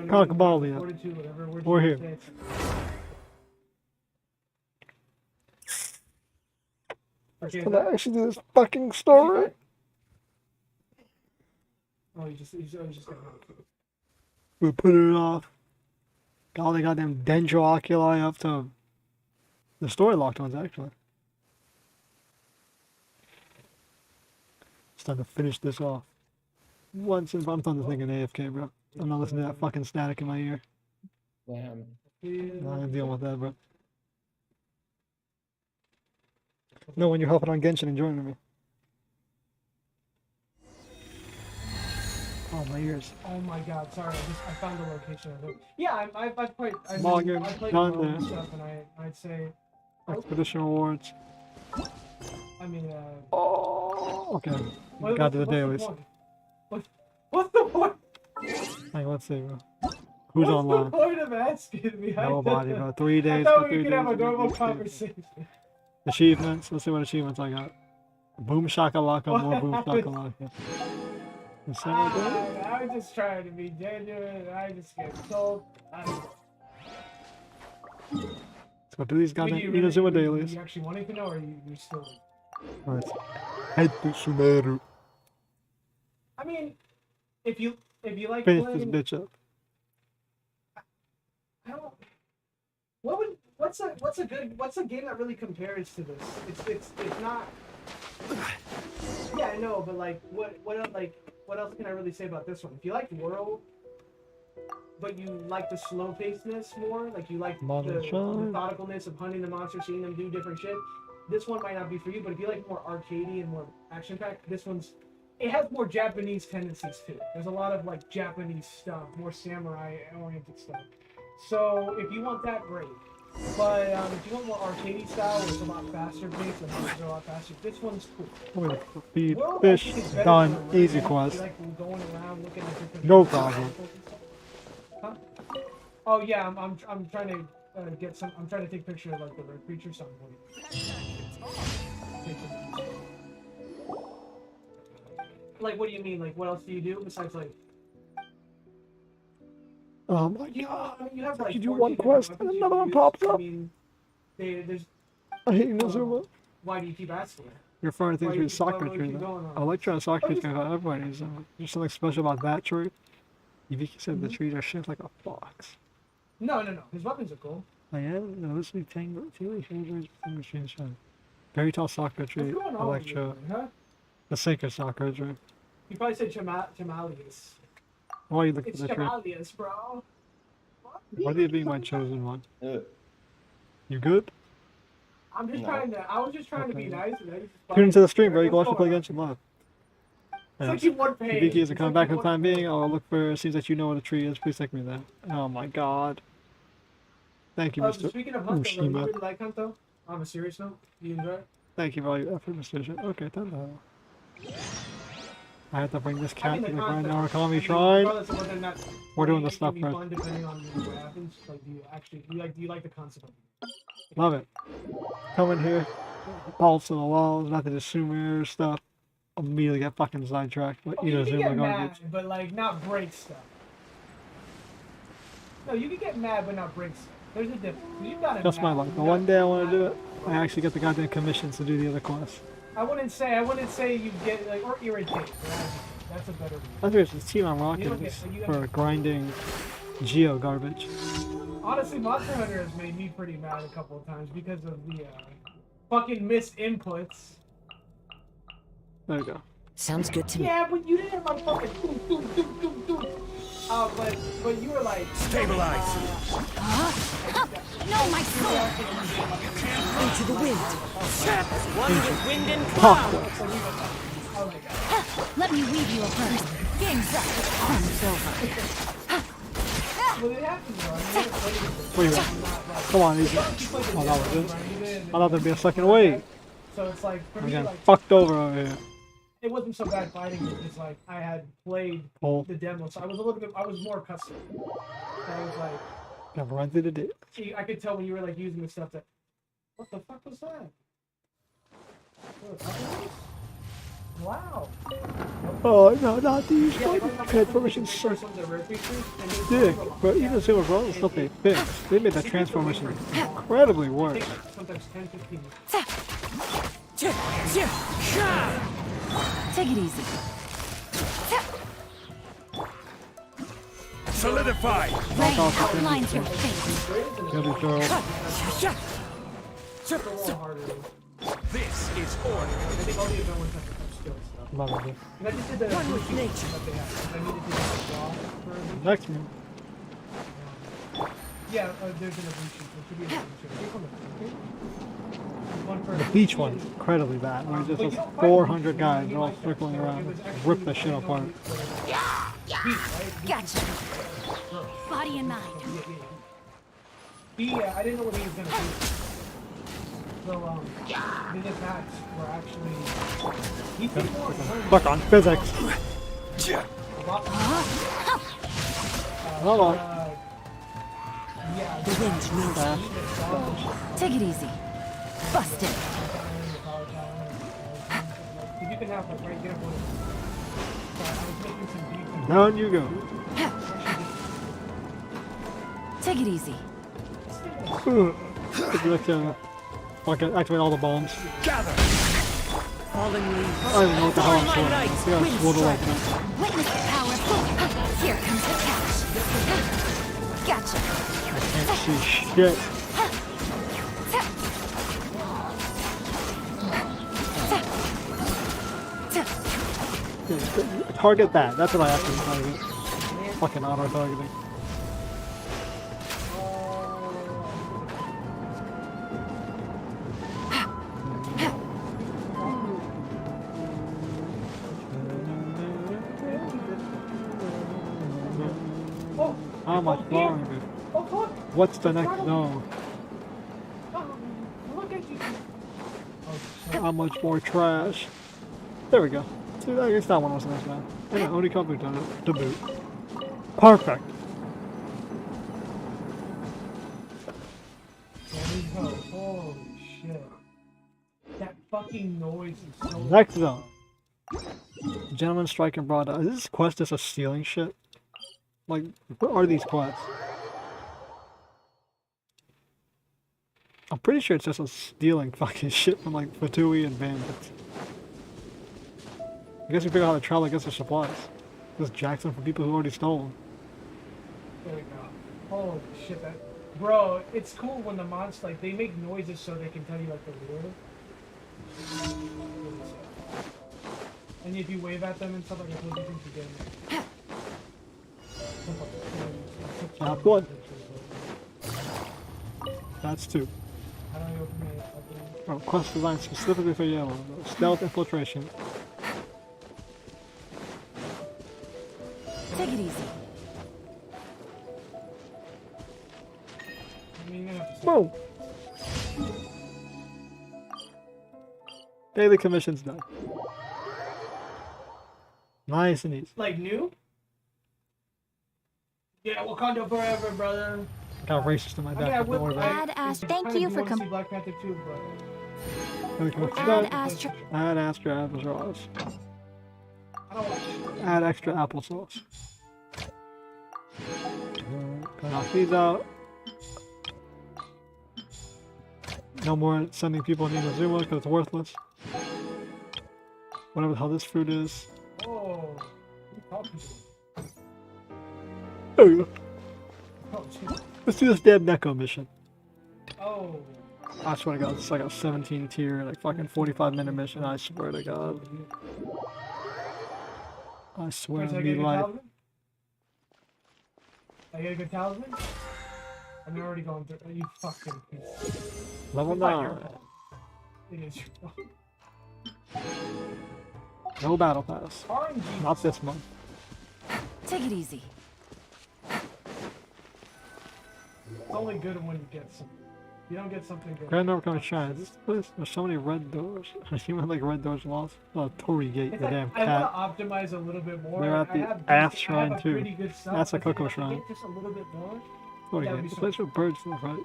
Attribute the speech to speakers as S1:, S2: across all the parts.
S1: Cockaballia. We're here. Can I actually do this fucking story?
S2: Oh, he's just gonna.
S1: We put it off. Got all the goddamn dendro-oculi up to the story locked ones, actually. It's time to finish this off. Once and I'm done this thinking AFK, bro. I'm not listening to that fucking static in my ear.
S3: Damn.
S1: I'm dealing with that, bro. No, when you're helping on Genshin and joining me. Oh, my ears.
S2: Oh my god, sorry, I found the location of it. Yeah, I've played. I played
S1: Done
S2: Rome
S1: there.
S2: and stuff, and I'd say.
S1: Expedition rewards.
S2: I mean,
S1: Oh, okay. Got to the dailies.
S2: What's the point?
S1: Hang on, let's see, bro. Who's
S2: What's
S1: online?
S2: the point of asking me?
S1: Nobody, bro. 3 days.
S2: I thought
S1: for
S2: we
S1: 3
S2: could
S1: days,
S2: have a
S1: for 3
S2: normal
S1: days.
S2: conversation.
S1: Achievements. Let's see what achievements I got. Boom shakalaka, more boom shakalaka.
S2: I was just trying to be genuine. I just get told.
S1: Let's go do these goddamn Inazuma dailies.
S2: You actually wanting to know, or you're still?
S1: Alright. Head to Sumeru.
S2: I mean, if you like
S1: Finish
S2: playing,
S1: this bitch up.
S2: I don't. What's a game that really compares to this? It's not. Yeah, I know, but like, what else can I really say about this one? If you like World, but you like the slow pacedness more, like you like the methodicalness of hunting the monster, seeing them do different shit, this one might not be for you. But if you like more arcadey and more action packed, this one's. It has more Japanese tendencies too. There's a lot of like Japanese stuff, more samurai oriented stuff. So if you want that, great. But if you want more arcadey style, it's a lot faster paced, the monsters are a lot faster. This one's cool.
S1: Feed
S2: World,
S1: fish, done, easy
S2: right?
S1: quest.
S2: You like going around looking at different
S1: No problem.
S2: Huh? Oh yeah, I'm trying to get some. I'm trying to take a picture of like the red creature something. Like, what do you mean? Like, what else do you do besides like?
S1: Oh my god.
S2: I mean, you have like.
S1: You do
S2: 14
S1: one quest
S2: different
S1: and
S2: weapons
S1: another
S2: you
S1: one
S2: can
S1: pops
S2: use.
S1: up.
S2: I mean, there's.
S1: I hate Inazuma.
S2: Why do you keep asking?
S1: You're referring to things
S2: Why
S1: through
S2: you-
S1: the soccer
S2: why
S1: tree,
S2: keep
S1: though.
S2: going on?
S1: Electron soccer trees can have everybody's. There's something special about that tree. Yuviki said the
S2: Mhm.
S1: trees are shaped like a fox.
S2: No. His weapons are cool.
S1: I am. No, this is Tango. Very tall soccer tree.
S2: What's going on with you,
S1: Electro.
S2: huh?
S1: The sinker soccer tree.
S2: You probably said Chamalius.
S1: Why are you looking
S2: It's
S1: for the tree?
S2: Chamalius, bro.
S1: Why are you being my chosen one?
S3: Uh,
S1: You good?
S2: I'm just
S3: No.
S2: trying to. I was just trying to be
S1: Okay.
S2: nice. And I just
S1: Tune into the stream, bro. You can watch me
S2: What's
S1: play
S2: going
S1: Genshin live.
S2: on? It's like you one page.
S1: Yuviki isn't
S2: It's
S1: coming
S2: like
S1: back
S2: you
S1: in the
S2: one
S1: time being.
S2: page.
S1: I'll look for. It seems that you know what a tree is. Please take me there. Oh my god. Thank you, Mr.
S2: Speaking of Hunt, though, you
S1: Ushima.
S2: really like Hunt, though? On a serious note, do you enjoy it?
S1: Thank you for all your effort, Mr. Shit. Okay, done. I have to bring this cat to the grind hour economy shrine.
S2: Regardless of whether or not
S1: We're doing
S2: playing
S1: the
S2: it
S1: stuff
S2: can be
S1: first.
S2: fun depending on what happens. Like, do you like the concept of it?
S1: Love it. Come in here, bolts on the walls, not to just Sumeru stuff. Immediately get fucking sidetracked. But
S2: Okay,
S1: you know,
S2: you can
S1: Zuma
S2: get
S1: garbage.
S2: mad, but like not break stuff. No, you can get mad but not break stuff. There's a difference. You got
S1: Just my luck. But one day I want to do it. I actually get the goddamn commissions to do the other quests.
S2: I wouldn't say you get like or irritate. That's a better word.
S1: I think it's Team on
S2: You
S1: Rocket
S2: don't get- you
S1: for
S2: don't-
S1: grinding Geo garbage.
S2: Honestly, Monster Hunter has made me pretty mad a couple of times because of the fucking missed inputs.
S1: There you go.
S4: Sounds good to me.
S2: Yeah, but you didn't like fucking doom. But you were like
S5: Stabilize.
S4: No, my sword! Into the wind.
S5: One with wind and
S1: Pop
S5: cloud.
S1: quest.
S4: Let me weave you a verse. Game's up. Fun's over.
S2: Well, it happens, bro. I mean,
S1: Wait a minute. Come on, easy. Oh, that was it. I thought there'd be a second wave.
S2: So it's like for
S1: I'm
S2: me,
S1: getting
S2: like
S1: fucked over here.
S2: it wasn't so bad fighting because like I had played
S1: Oh,
S2: the demo, so I was I was more accustomed. So I was like,
S1: never run through the day.
S2: see, I could tell when you were like using the stuff that. What the fuck was that? What, a couple of these? Wow.
S1: Oh no, not these
S2: Yeah,
S1: fucking transformations suck.
S2: some of the rare features, and they
S1: Dick, but even Silver Bros, the stuff they fixed, they made that transformation incredibly worse.
S2: take sometimes 10, 15 minutes.
S4: Take it easy.
S5: Solidify.
S4: Rain outlines your face.
S1: Gonna be thorough.
S2: It's a little harder.
S5: This is order.
S2: I think all the event ones have some skill stuff.
S1: I'm not gonna do.
S2: And I just did the
S5: One with
S2: blue
S5: nature.
S2: features that they have. I needed to do the draw for
S1: Next one.
S2: yeah, there's an evolution. There should be an evolution. I think on the first one for
S1: The beach one, incredibly bad. Where just those 400 guys are all circling around and rip the shit apart.
S4: Gotcha. Body and mind.
S2: I didn't know what he was gonna do. So, his attacks were actually. He did more turns.
S1: Fuck on physics. Hold on.
S2: Yeah,
S4: The wind knows
S1: Fast.
S4: me. Take it easy. Busted.
S2: you can have like right there one. So I was making some beats.
S1: Down you go.
S4: Take it easy.
S1: Fucking activate all the bombs.
S5: Gather. Falling leaves.
S1: I don't even know what the hell I'm
S5: My
S1: doing.
S5: knights,
S1: Yeah,
S5: wind
S1: what do I
S5: strike.
S1: do?
S4: Witness the power. Here comes the catch. Gotcha.
S1: I can't see shit. Target that. That's what I have to target. Fucking auto targeting.
S2: Oh,
S1: How much longer?
S2: oh, look!
S1: What's the next zone?
S2: Oh, look at you!
S1: How much more trash? There we go. See, I guess that one was nice, man. Yeah, only covered to boot. Perfect.
S2: There we go. Holy shit. That fucking noise is so.
S1: Next zone. Gentleman striking broad. Is this quest just a stealing shit? Like, what are these quests? I'm pretty sure it's just a stealing fucking shit from like Fatui and bandits. I guess we figure out how to travel against the supplies. Just Jackson from people who already stole.
S2: There we go. Holy shit, that. Bro, it's cool when the monsters, like, they make noises so they can tell you, like, the lure. And if you wave at them and stuff like that, what do you think you get?
S1: That's one. That's two.
S2: How do I open my
S1: Oh, quest designed specifically for yellow. Stealth infiltration.
S4: Take it easy.
S2: I mean, you're gonna have to
S1: Boom! Daily commission's done. Nice and easy.
S2: like, new? Yeah, Wakanda forever, brother.
S1: Got racist in my
S2: I mean, I
S1: back.
S2: would.
S1: Don't worry about
S4: Add Ash. Thank
S2: kinda
S4: you
S2: do
S4: for
S2: wanna see Black Panther too, but.
S1: it. Daily commission's
S4: Add
S1: done.
S4: Astra.
S1: Add extra applesauce.
S2: I don't watch.
S1: Add extra applesauce. Gonna knock these out. No more sending people in Inazuma because it's worthless. Whatever the hell this fruit is.
S2: Oh, who talking to me?
S1: There we go.
S2: Oh, shit.
S1: Let's do this damn Neko mission.
S2: Oh.
S1: I swear to God, it's like a 17 tier, like fucking 45-minute mission. I swear to God. I swear
S2: Should I
S1: to
S2: get
S1: be
S2: a good
S1: like.
S2: talisman? I get a good talisman? I'm already going through. You fucking piece.
S1: Level
S2: It's not your
S1: 9.
S2: fault. It is your fault.
S1: No battle pass.
S2: RNG.
S1: Not this month.
S4: Take it easy.
S2: It's only good when you get some. You don't get something good.
S1: Grand Overcoming Shrine. This place, there's so many red doors. You went like red doors lost. Oh, Torii Gate,
S2: It's
S1: the
S2: like,
S1: damn
S2: I
S1: cat.
S2: want to optimize a little bit more.
S1: They're at
S2: I
S1: the
S2: have
S1: ass
S2: decent-
S1: shrine,
S2: I have
S1: too.
S2: pretty good stuff,
S1: That's a
S2: but if
S1: Cocoa
S2: I could
S1: Shrine.
S2: get just a little bit more.
S1: Torii
S2: That'd
S1: Gate.
S2: be
S1: The place
S2: so
S1: where birds live, right?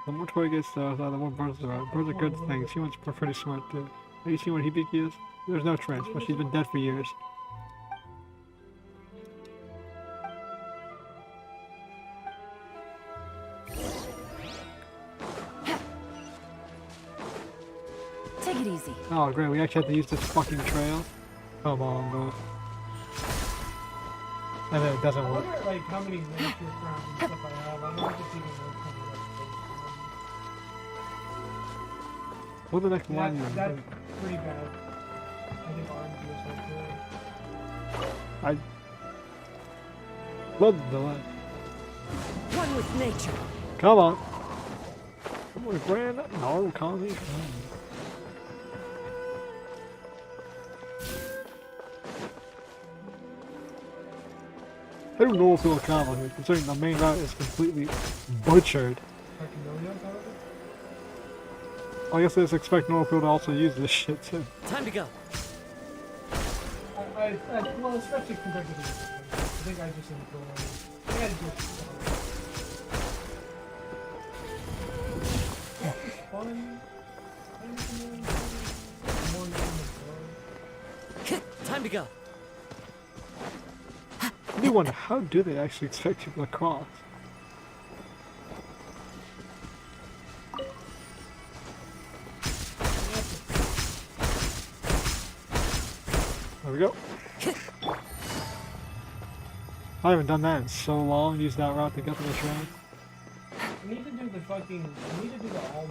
S1: The more Torii Gates there are, the more birds there are. Birds are good things. Humans are pretty smart too. Have you seen what Hibiki is? There's no trace, but she's been dead for years.
S4: Take it easy.
S1: Oh great, we actually have to use this fucking trail? Come on, bro. And then it doesn't
S2: I
S1: work.
S2: wonder like how many miniature crowns and stuff I have. I wonder if it's even worth coming up.
S1: What's the next line?
S2: That's pretty bad. I think RNG is like good.
S1: I love the delay.
S5: One with nature.
S1: Come on. Come on, Grand. No, call me. I don't know if it'll travel here, considering the main route is completely butchered. I guess I just expect Northfield to also use this shit too.
S5: Time to go.
S2: Well, especially compared to the I think I just enjoy. I think I just fun.
S5: Time to go.
S1: I do wonder, how do they actually expect people to cross? There we go. I haven't done that in so long, used that route to get to the train.
S2: I need to do the fucking. I need to do the all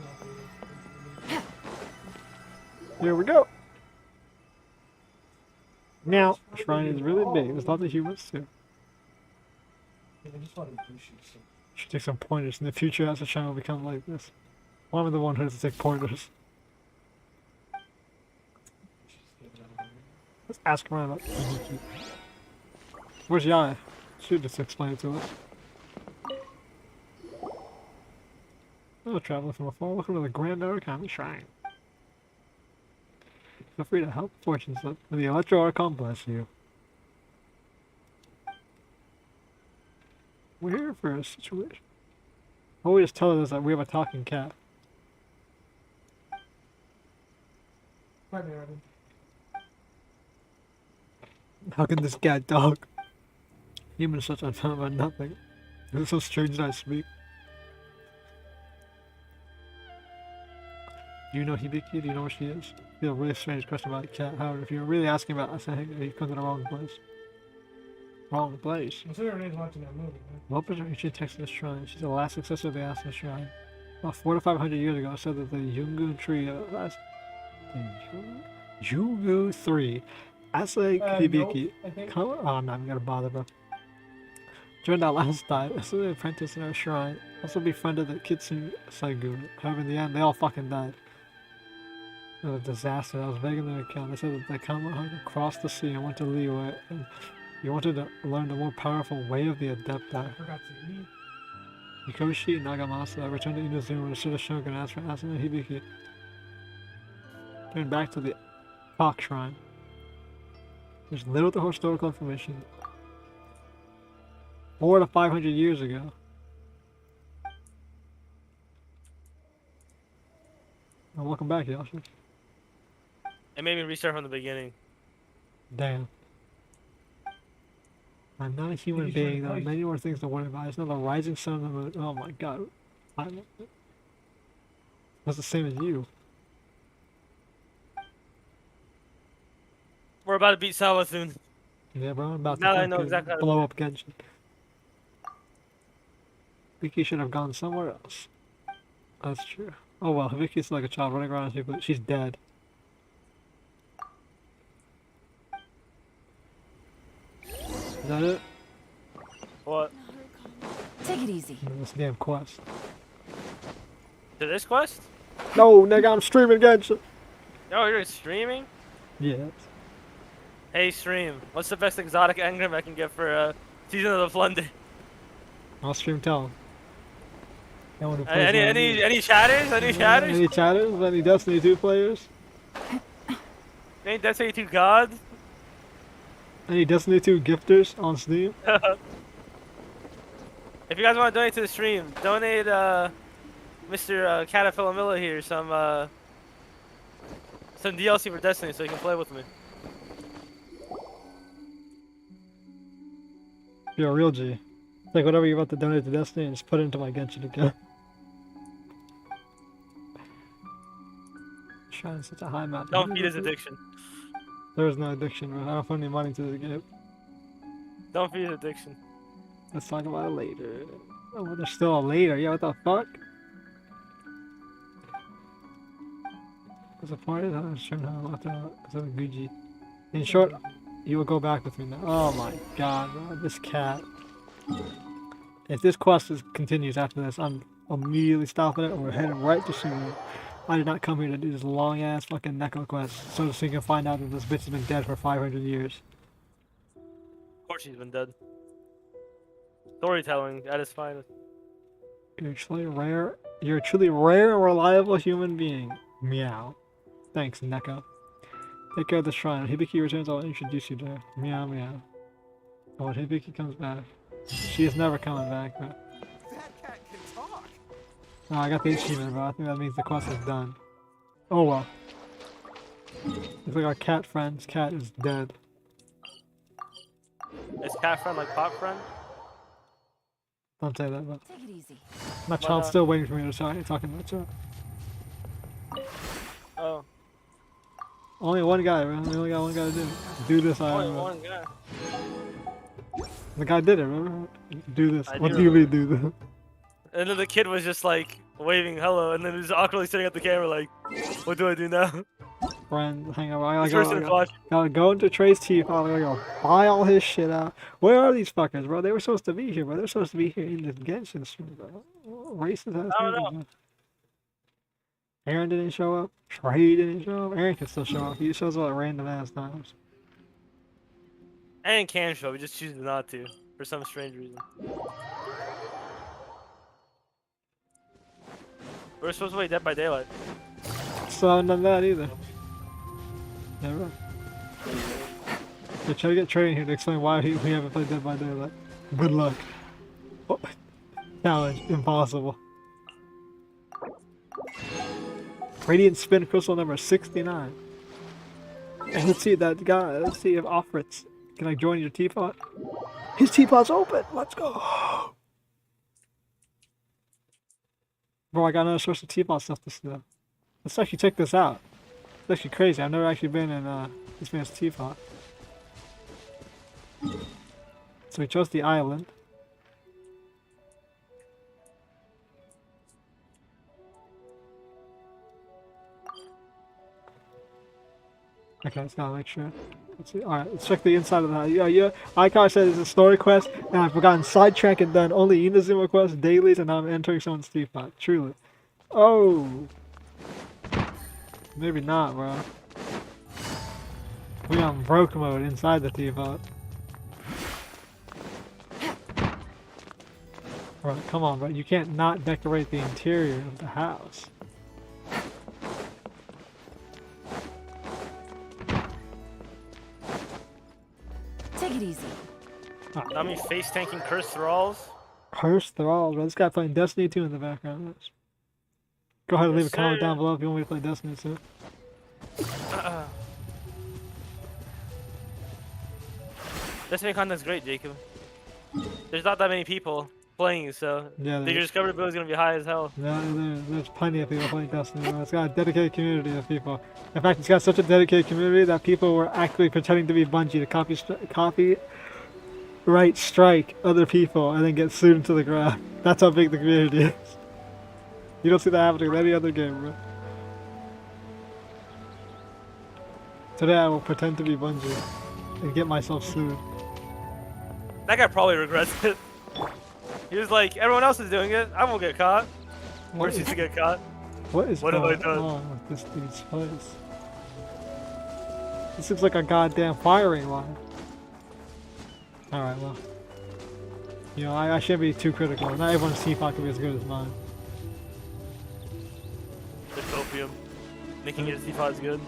S2: method.
S1: Here we go. Now, the shrine is really big. There's lots of humans too.
S2: I just want to do shit. So.
S1: Should take some pointers. In the future, as the shrine will become like this. I'm the one who has to take pointers. Let's ask around about Hibiki. Where's Yai? Should just explain it to us. Oh, traveling from afar, welcome to the Grand Origami Shrine. Feel free to help fortunes with the Electro Archon bless you. We're here for a situation. Always tell us that we have a talking cat.
S2: Right there, Evan.
S1: How can this cat talk? Humans such a time about nothing. Is it so strange that I speak? Do you know Hibiki? Do you know where she is? You know, a really strange question about a cat. However, if you're really asking about us, I think you come to the wrong place. Wrong place.
S2: I'm sorry Renee's watching that movie, man.
S1: What was her ancient text of the shrine? She's the last successor of the Asuna Shrine. About 400 to 500 years ago, it said that the Yungu tree Yungu 3 Ase Hibiki.
S2: Nope, I think.
S1: Come on, I'm not even gonna bother, bro. During that last died, as an apprentice in our shrine, also befriended the Kitsune Saigu. However, in the end, they all fucking died. It was a disaster. I was begging their account. They said that the Kamehameha crossed the sea and went to Liyue, and he wanted to learn the more powerful way of the Adepti.
S2: I forgot to eat.
S1: Hikoshi Nagamasa returned to Inazuma to should have shogun asked for Asuna Hibiki. Turn back to the Cock Shrine. There's little to historical information. 400 to 500 years ago. And welcome back, Yoshi.
S3: It made me restart from the beginning.
S1: Damn. I'm not a human
S2: you
S1: being,
S2: tried
S1: there are
S2: twice.
S1: many more things to worry about. It's not the rising sun of the moon. Oh my god. That's the same as you.
S3: We're about to beat Sawa soon.
S1: Yeah, bro, I'm about
S3: Now
S1: to
S3: I know
S1: fucking
S3: exactly how to
S1: blow
S3: do
S1: up Genshin. Vicky should have gone somewhere else. That's true. Oh well, Vicky's like a child running around, but she's dead. Is that it?
S3: What?
S4: Take it easy.
S1: This damn quest.
S3: To this quest?
S1: No, nigga, I'm streaming Genshin.
S3: Oh, you're streaming?
S1: Yes.
S3: Hey, stream. What's the best exotic engram I can get for Season of the Plunder?
S1: I'll stream tell him. Anyone who plays
S3: Any chatters? Any chatters?
S1: Any chatters? Any Destiny 2 players?
S3: Any Destiny 2 gods?
S1: Any Destiny 2 gifters on Steam?
S3: If you guys want to donate to the stream, donate Mr. Caterpillar here some DLC for Destiny so he can play with me.
S1: You're a real G. Like whatever you're about to donate to Destiny, just put it into my Genshin account. Trying such a high map.
S3: Don't feed his addiction.
S1: There is no addiction, man. I don't put any money into the game.
S3: Don't feed his addiction.
S1: Let's talk about it later. Oh, there's still a later. Yeah, what the fuck? There's a party that I'm sure how I left out because of the Gucci. In short, you will go back with me now. Oh my god, bro. This cat. If this quest continues after this, I'm immediately stopping it and we're heading right to Sumeru. I did not come here to do this long ass fucking Neko quest so you can find out that this bitch has been dead for 500 years.
S3: Of course she's been dead. Storytelling at its finest.
S1: You're a truly rare and reliable human being. Meow. Thanks, Neko. Take care of the shrine. When Hibiki returns, I'll introduce you to her. Meow meow. And when Hibiki comes back, she is never coming back, bro.
S6: That cat can talk.
S1: Oh, I got the achievement, bro. I think that means the quest is done. Oh well. Looks like our cat friend's cat is dead.
S3: Is cat friend like pop friend?
S1: Don't say that, but
S4: Take it easy.
S1: my child's still waiting for me to start talking about it.
S3: Oh.
S1: Only one guy, bro. We only got one guy to do it. Do this,
S3: Only
S1: I
S3: one guy.
S1: The guy did it, remember? Do this.
S3: I
S1: What
S3: do
S1: do you mean do this?
S3: And then the kid was just like waving hello, and then he was awkwardly sitting at the camera like, what do I do now?
S1: Friend, hang on. I
S3: This
S1: gotta,
S3: person's
S1: go,
S3: watching.
S1: gotta go into Trey's teeth. I gotta go buy all his shit out. Where are these fuckers, bro? They were supposed to be here, bro. They're supposed to be here in this Genshin stream, bro. Racist ass
S3: I don't
S1: niggas,
S3: know.
S1: man. Aaron didn't show up. Trey didn't show up. Aaron can still show up. He shows up at random ass times.
S3: And can show, we just choose not to for some strange reason. We're supposed to play Dead by Daylight.
S1: So I haven't done that either. Never. Yeah, try to get Trey in here to explain why we haven't played Dead by Daylight. Good luck. Oh. Challenge impossible. Radiant spin crystal number 69. And let's see that guy. Let's see if Offritz can I join your teapot. His teapot's open. Let's go. Bro, I got another source of teapot stuff to steal. Let's actually check this out. It's actually crazy. I've never actually been in this man's teapot. So we chose the island. Okay, let's gotta make sure. Let's see. Alright, let's check the inside of the house. Yeah. Icon said it's a story quest, and I've gotten sidetracked and done only Inazuma quests, dailies, and now I'm entering someone's teapot. Truly. Oh! Maybe not, bro. We on broke mode inside the teapot. Bro, come on, bro. You can't not decorate the interior of the house.
S4: Take it easy.
S3: Not me face tanking cursed thralls.
S1: Cursed Thralls, bro. This guy playing Destiny 2 in the background. Let's go ahead and leave a comment down below if you want me to play Destiny 2.
S3: Destiny content's great, Jacob. There's not that many people playing, so
S1: Yeah,
S3: your discoverability is gonna be high as hell.
S1: there's plenty of people playing Destiny. Bro. It's got a dedicated community of people. In fact, it's got such a dedicated community that people were actually pretending to be Bungie to copyright strike other people and then get sued into the ground. That's how big the community is. You don't see that happening with any other game, bro. Today I will pretend to be Bungie and get myself sued.
S3: That guy probably regrets it. He was like, everyone else is doing it, I won't get caught. Worse is to get caught.
S1: What is
S3: What have I
S1: going
S3: done?
S1: on with this dude's place? This looks like a goddamn firing line. Alright, well. You know, I shouldn't be too critical. Not everyone's teapot can be as good as mine.
S3: opium. Thinking his teapot is good.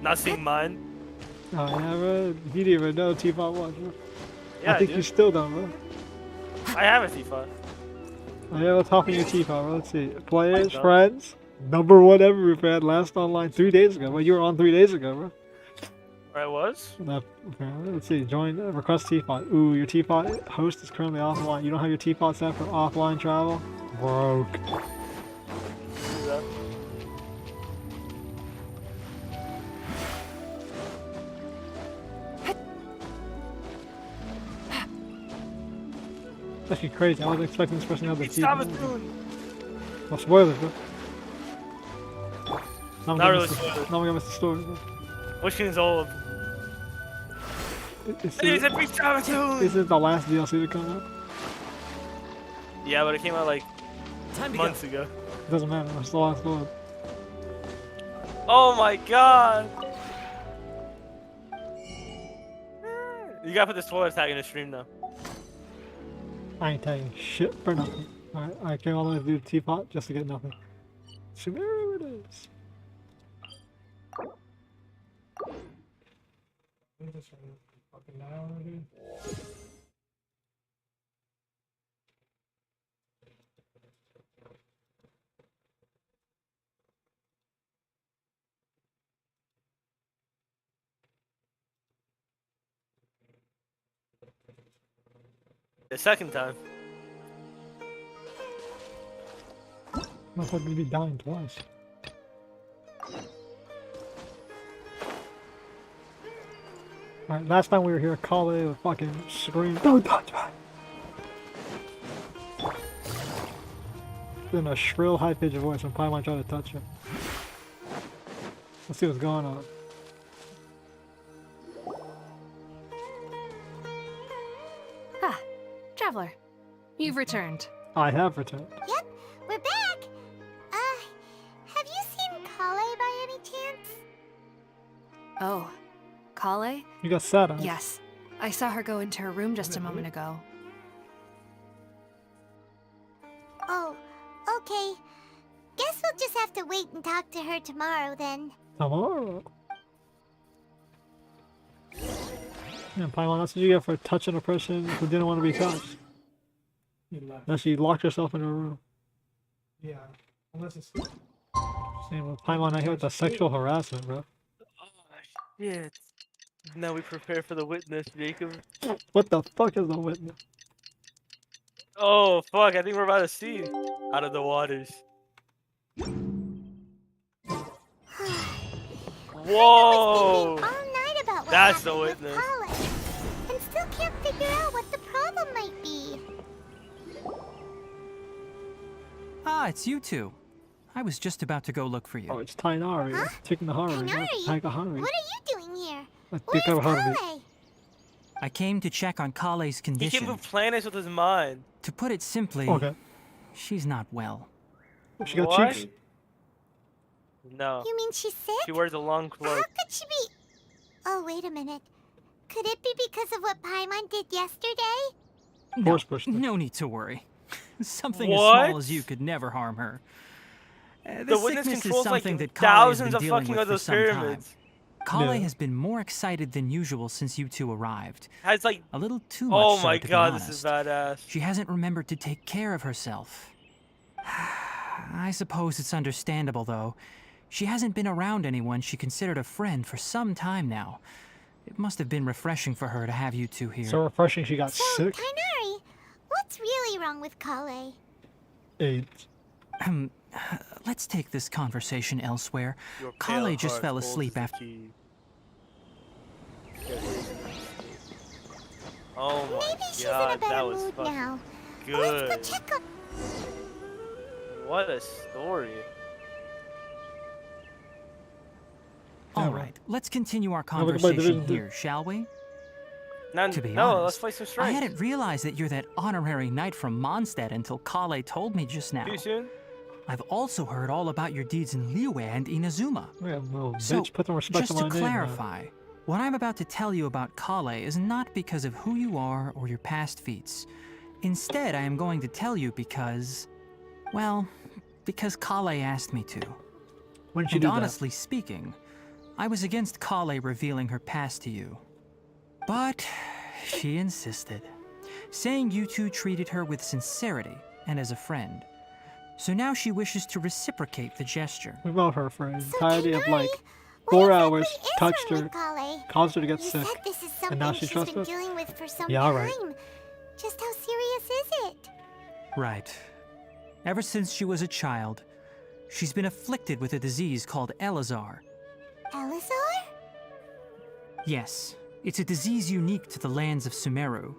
S3: Not seeing mine.
S1: Oh yeah, bro. You didn't even know teapot was, bro.
S3: Yeah,
S1: I think
S3: dude.
S1: you still don't, bro.
S3: I have a teapot.
S1: Oh yeah, what's happening your teapot, bro? Let's see. Players,
S3: Done.
S1: friends, number one ever we've had last online 3 days ago. Well, you were on 3 days ago, bro.
S3: Where I was?
S1: Okay, let's see. Join request teapot. Ooh, your teapot host is currently offline. You don't have your teapot set for offline travel? Broke.
S3: Do that.
S1: It's actually crazy. I wasn't expecting this person to have the
S3: Stop
S1: teapot.
S3: it, dude.
S1: No spoilers, bro. Not
S3: Not really spoilers.
S1: Now we gotta miss the story, bro.
S3: Which game's old? He's a big Travis.
S1: This is the last DLC to come out.
S3: Yeah, but it came out like
S5: Time to
S3: months ago.
S1: It doesn't matter. It's the last one.
S3: Oh my god! You gotta put the spoiler tag in the stream though.
S1: I ain't telling you shit for nothing. Alright, I came all the way to do the teapot just to get nothing. Sumeru it is.
S3: The second time.
S1: I thought we'd be dying twice. Alright, last time we were here, Kale would fucking scream, "Don't touch me!" In a shrill, high-pitched voice when Paimon tried to touch her. Let's see what's going on.
S4: Ah, Traveler, you've returned.
S1: I have returned.
S7: Yep, we're back. Have you seen Kale by any chance?
S4: Oh, Kale?
S1: You got sad eyes.
S4: Yes. I saw her go into her room just a moment ago.
S7: Oh, okay. Guess we'll just have to wait and talk to her tomorrow then.
S1: Tomorrow. Yeah, Paimon, that's what you get for touching a person who didn't want to be touched. Now she locked herself in her room.
S2: Yeah, unless it's.
S1: Same with Paimon out here with the sexual harassment, bro.
S3: Oh shit. Now we prepare for the witness, Jacob.
S1: What the fuck is the witness?
S3: Oh fuck, I think we're about to see out of the waters. Whoa!
S7: All night about what
S3: That's the
S7: happened with
S3: witness.
S7: Kale, and still can't figure out what the problem might be.
S8: Ah, it's you two. I was just about to go look for you.
S1: Oh, it's Tainari.
S7: Huh?
S1: Taking the Hari.
S7: Tainari?
S1: Tainari.
S7: What are you doing here?
S1: I
S7: Where's
S1: think I've heard of it.
S7: Kale?
S8: I came to check on Kale's
S3: He
S8: condition.
S3: can move planets with his mind.
S8: To put it simply,
S1: Okay.
S8: she's not well.
S1: She got
S3: What?
S1: cheeks.
S3: No.
S7: You mean she's sick?
S3: She wears a long
S7: How
S3: cloak.
S7: could she be? Oh, wait a minute. Could it be because of what Paimon did yesterday?
S8: No,
S1: Force pushed her.
S8: no need to worry. Something as
S3: What?
S8: small as you could never harm her.
S3: The
S8: This
S3: witness
S8: sickness is
S3: controls like
S8: something that Kale has
S3: thousands
S8: been
S3: of
S8: dealing
S3: fucking
S8: with
S3: of
S8: for
S3: those
S8: some time.
S3: pyramids.
S8: Kale
S1: Yeah.
S8: has been more excited than usual since you two arrived.
S3: Has like,
S8: A little too much
S3: oh
S8: so,
S3: my
S8: to be
S3: god,
S8: honest.
S3: this is badass.
S8: She hasn't remembered to take care of herself. I suppose it's understandable, though. She hasn't been around anyone she considered a friend for some time now. It must have been refreshing for her to have you two here.
S1: So refreshing she got
S7: So,
S1: sick.
S7: Kainari, what's really wrong with Kale?
S1: AIDS.
S8: Let's take this conversation elsewhere.
S3: Your
S8: Kale
S3: pale
S8: just
S3: heart
S8: fell
S3: holds
S8: asleep
S3: the
S8: after.
S3: key. Oh my
S7: Maybe she's
S3: god,
S7: in a
S3: that
S7: better
S3: was
S7: mood
S3: fucking
S7: now.
S3: good.
S7: Let's go check up.
S3: What a story.
S8: All
S1: Yeah,
S8: right, let's continue our
S1: we can play
S8: conversation
S1: Division 2.
S8: here, shall we?
S3: Now,
S8: To be
S3: no,
S8: honest,
S3: let's play some
S8: I
S3: strength.
S8: hadn't realized that you're that honorary knight from Mondstadt until Kale told me just now.
S3: Too soon?
S8: I've also heard all about your deeds in Liyue and Inazuma.
S1: Yeah, little
S8: So,
S1: bitch. Put some respect
S8: just
S1: on
S8: to
S1: my name. man.
S8: clarify, what I'm about to tell you about Kale is not because of who you are or your past feats. Instead, I am going to tell you because, well, because Kale asked me to.
S1: When did she
S8: And
S1: do that?
S8: honestly speaking, I was against Kale revealing her past to you. But she insisted, saying you two treated her with sincerity and as a friend. So now she wishes to reciprocate the gesture.
S1: We about her for an
S7: So
S1: entirety of
S7: Tenari,
S1: like
S7: what
S1: 4
S7: exactly
S1: hours,
S7: is
S1: touched
S7: wrong
S1: her,
S7: with Kale?
S1: caused her to get
S7: You
S1: sick.
S7: said this is
S1: and
S7: something
S1: now she
S7: she's
S1: trusts
S7: been
S1: us?
S7: dealing with for some
S1: Yeah,
S7: time.
S1: right.
S7: Just how serious is it?
S8: Right. Ever since she was a child, she's been afflicted with a disease called Elazar.
S7: Elazar?
S8: Yes, it's a disease unique to the lands of Sumeru.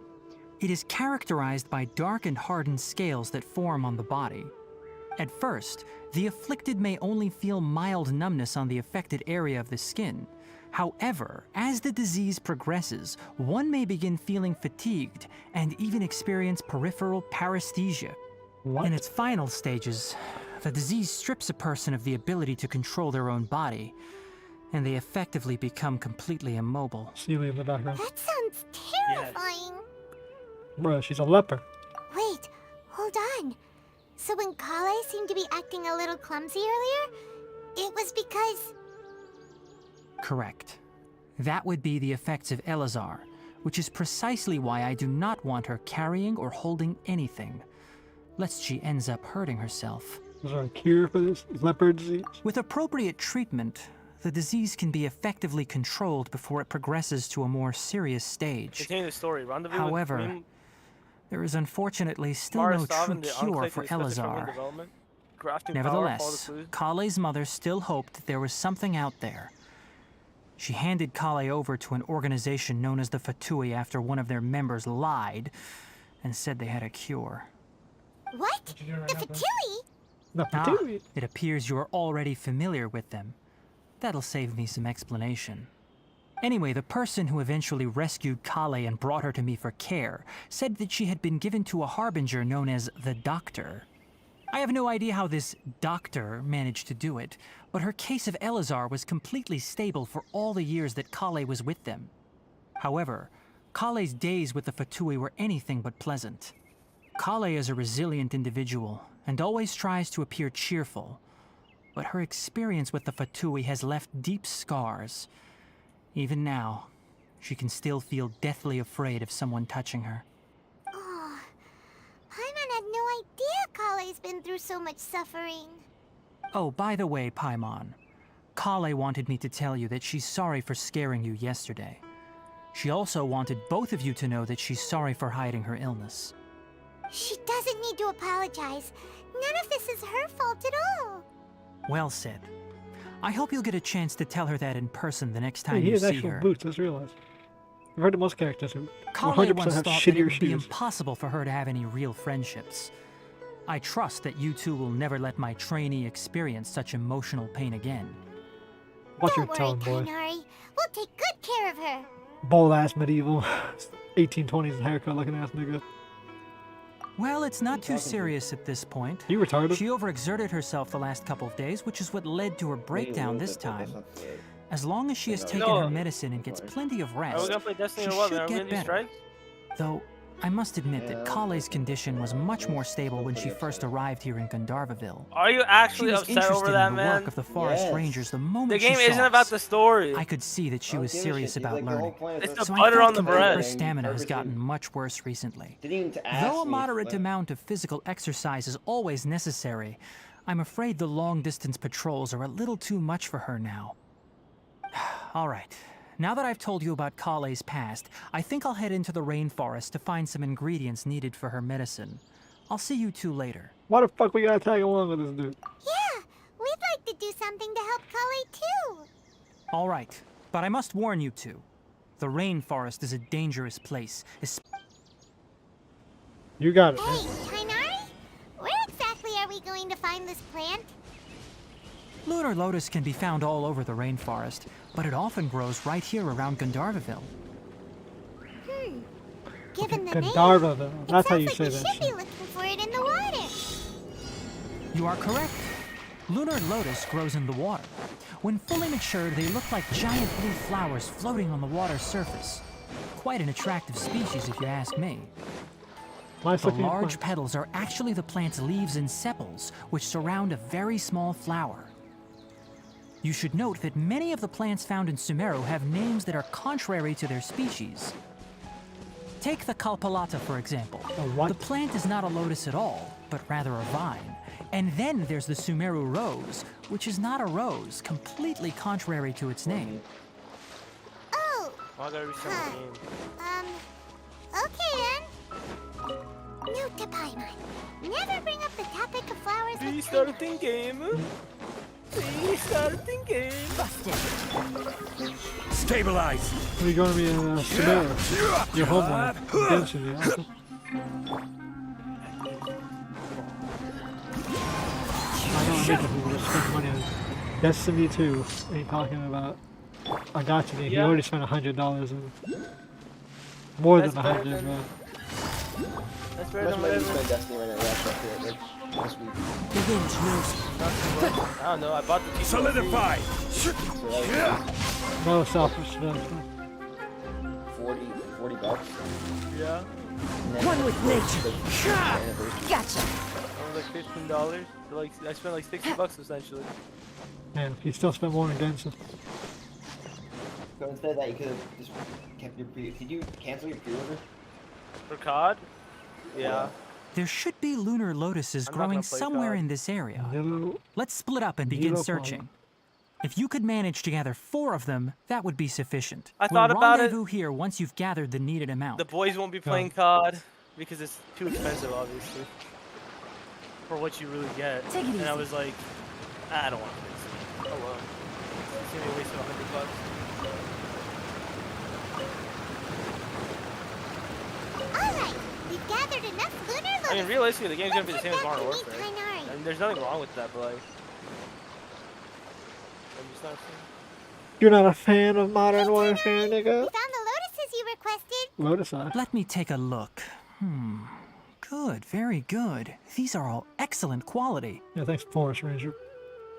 S8: It is characterized by dark and hardened scales that form on the body. At first, the afflicted may only feel mild numbness on the affected area of the skin. However, as the disease progresses, one may begin feeling fatigued and even experience peripheral paresthesia.
S1: What?
S8: In its final stages, the disease strips a person of the ability to control their own body, and they effectively become completely immobile.
S1: Celia in the background.
S7: That sounds terrifying.
S1: Bruh, she's a leper.
S7: Wait, hold on. So when Kale seemed to be acting a little clumsy earlier, it was because...
S8: Correct. That would be the effects of Elazar, which is precisely why I do not want her carrying or holding anything, lest she ends up hurting herself.
S1: Is there a cure for this leper disease?
S8: With appropriate treatment, the disease can be effectively controlled before it progresses to a more serious stage.
S3: Continue the story. Rendezvous
S8: However,
S3: with Queen
S8: there is unfortunately still
S3: Mara
S8: no true
S3: Stavin, the
S8: cure
S3: Unclick
S8: for
S3: with specific
S8: Elazar.
S3: development. Grafting
S8: Nevertheless,
S3: power, follow
S8: Kale's mother still hoped that there was something out there. She handed Kale over to an organization known as the Fatui after one of their members lied and said they had a cure.
S7: What? The Fatui?
S1: The
S8: Ah,
S1: Fatui.
S8: it appears you are already familiar with them. That'll save me some explanation. Anyway, the person who eventually rescued Kale and brought her to me for care said that she had been given to a harbinger known as the Doctor. I have no idea how this doctor managed to do it, but her case of Elazar was completely stable for all the years that Kale was with them. However, Kale's days with the Fatui were anything but pleasant. Kale is a resilient individual and always tries to appear cheerful, but her experience with the Fatui has left deep scars. Even now, she can still feel deathly afraid of someone touching her.
S7: Oh, Paimon had no idea Kale's been through so much suffering.
S8: Oh, by the way, Paimon, Kale wanted me to tell you that she's sorry for scaring you yesterday. She also wanted both of you to know that she's sorry for hiding her illness.
S7: She doesn't need to apologize. None of this is her fault at all.
S8: Well said. I hope you'll get a chance to tell her that in person the next
S1: Hey,
S8: time
S1: he
S8: you
S1: has
S8: see
S1: actual
S8: her.
S1: boots, I just realized. I've heard of most characters who
S8: Kale
S1: 100%
S8: once
S1: have
S8: thought that it
S1: shittier
S8: would be
S1: shoes.
S8: impossible for her to have any real friendships. I trust that you two will never let my trainee experience such emotional pain again.
S1: Watch your
S7: Don't
S1: tone,
S7: worry,
S1: boy.
S7: Kainari. We'll take good care of her.
S1: Bold ass medieval 1820s haircut looking ass nigga.
S8: Well, it's not too serious at this point.
S1: You retarded?
S8: She overexerted herself the last couple of days, which is what led to her breakdown this time. As long as she has taken her medicine and gets plenty of
S3: Are we
S8: rest,
S3: gonna play Destiny
S8: she
S3: or what?
S8: should
S3: Are we
S8: get
S3: gonna do
S8: better.
S3: strikes?
S8: Though, I must admit that Kale's condition was much more stable when she first arrived here in Gandharvaville.
S3: Are you
S8: She
S3: actually
S8: was
S3: upset
S8: interested
S3: over that,
S8: in the
S3: man?
S8: work of the forest
S6: Yes.
S8: rangers the moment
S3: The
S8: she
S3: game
S8: saw
S3: isn't about
S8: us.
S3: the story.
S8: I could see that she was serious about learning.
S3: It's the
S8: So
S3: butter
S8: I
S3: on
S8: felt
S3: the
S8: that her
S3: bread.
S8: stamina has gotten much worse recently.
S6: Didn't even to ask
S8: Though a
S6: me,
S8: moderate
S6: like-
S8: amount of physical exercise is always necessary, I'm afraid the long-distance patrols are a little too much for her now. All right. Now that I've told you about Kale's past, I think I'll head into the rainforest to find some ingredients needed for her medicine. I'll see you two later.
S1: Why the fuck we gotta tag along with this dude?
S7: Yeah, we'd like to do something to help Kale too.
S8: All right, but I must warn you two. The rainforest is a dangerous place.
S1: You got it,
S7: Hey,
S1: man.
S7: Kainari? Where exactly are we going to find this plant?
S8: Lunar lotus can be found all over the rainforest, but it often grows right here around Gandharvaville.
S7: Given the name,
S1: Gandharvaville.
S7: it
S1: That's how
S7: sounds
S1: you
S7: like
S1: say
S7: we
S1: that
S7: should be
S1: shit.
S7: looking for it in the water.
S8: You are correct. Lunar lotus grows in the water. When fully matured, they look like giant blue flowers floating on the water's surface. Quite an attractive species, if you ask me.
S1: Nice
S8: The
S1: looking
S8: large
S1: plant.
S8: petals are actually the plant's leaves and sepals, which surround a very small flower. You should note that many of the plants found in Sumeru have names that are contrary to their species. Take the Kalpalata, for example.
S1: what?
S8: The plant is not a lotus at all, but rather a vine. And then there's the Sumeru rose, which is not a rose, completely contrary to its name.
S7: Oh,
S3: Why gotta be so mean?
S7: okay then. Note to Paimon. Never bring up the topic of flowers with
S3: Restarting game. Restarting game.
S4: Busted.
S6: Stabilize.
S1: We're going to be in Sumeru. Your homeland. Genshin, yeah. I know I need people to spend money on Destiny 2. Ain't talking about a gacha game. You
S3: Yeah.
S1: already spent $100 on more
S3: That's
S1: than
S3: better
S1: 100,
S3: than-
S1: man.
S3: That's better
S9: Much
S3: than
S9: money
S3: whatever.
S9: spent Destiny right now. Yeah, check it, like this week.
S5: The wind knows.
S3: Not too much. I don't know. I bought the TV.
S6: Solidify.
S9: So that was
S1: No self-respect.
S9: 40 bucks.
S3: Yeah.
S9: And then
S5: One with nature.
S9: the anniversary.
S4: Gotcha.
S3: It was like $15. Like I spent like $60 essentially.
S1: Man, you still spent more on Genshin.
S9: So instead of that, you could have just kept your pre. Could you cancel your pre-order?
S3: For COD? Yeah.
S8: There should be lunar lotuses
S3: I'm not gonna
S8: growing
S3: play
S8: somewhere
S3: God.
S8: in this area.
S1: Yellow.
S8: Let's split up and begin
S1: Zero
S8: searching. If you could manage to gather 4 of them, that would be sufficient.
S3: I thought about it.
S8: Rendezvous here once you've gathered the needed amount.
S3: The boys won't be playing COD because it's too expensive, obviously, for what you really get.
S4: Take it
S3: and I
S4: easy.
S3: was like, I don't want to play this game. Oh well. It's gonna be a waste of $100.
S7: Alright, we've gathered enough lunar lotus.
S3: I mean, realistically, the game's gonna be the
S7: Let's
S3: same as
S7: head back
S3: Modern
S7: to meet
S3: Warfare.
S7: Kainari.
S3: I mean, there's nothing wrong with that, but like, I'm just not saying.
S1: You're not a fan of Modern Warfare,
S7: We
S1: nigga?
S7: found the lotuses you requested.
S1: Lotus Eye.
S8: Let me take a look. Good, very good. These are all excellent quality.
S1: Yeah, thanks, Forest Ranger.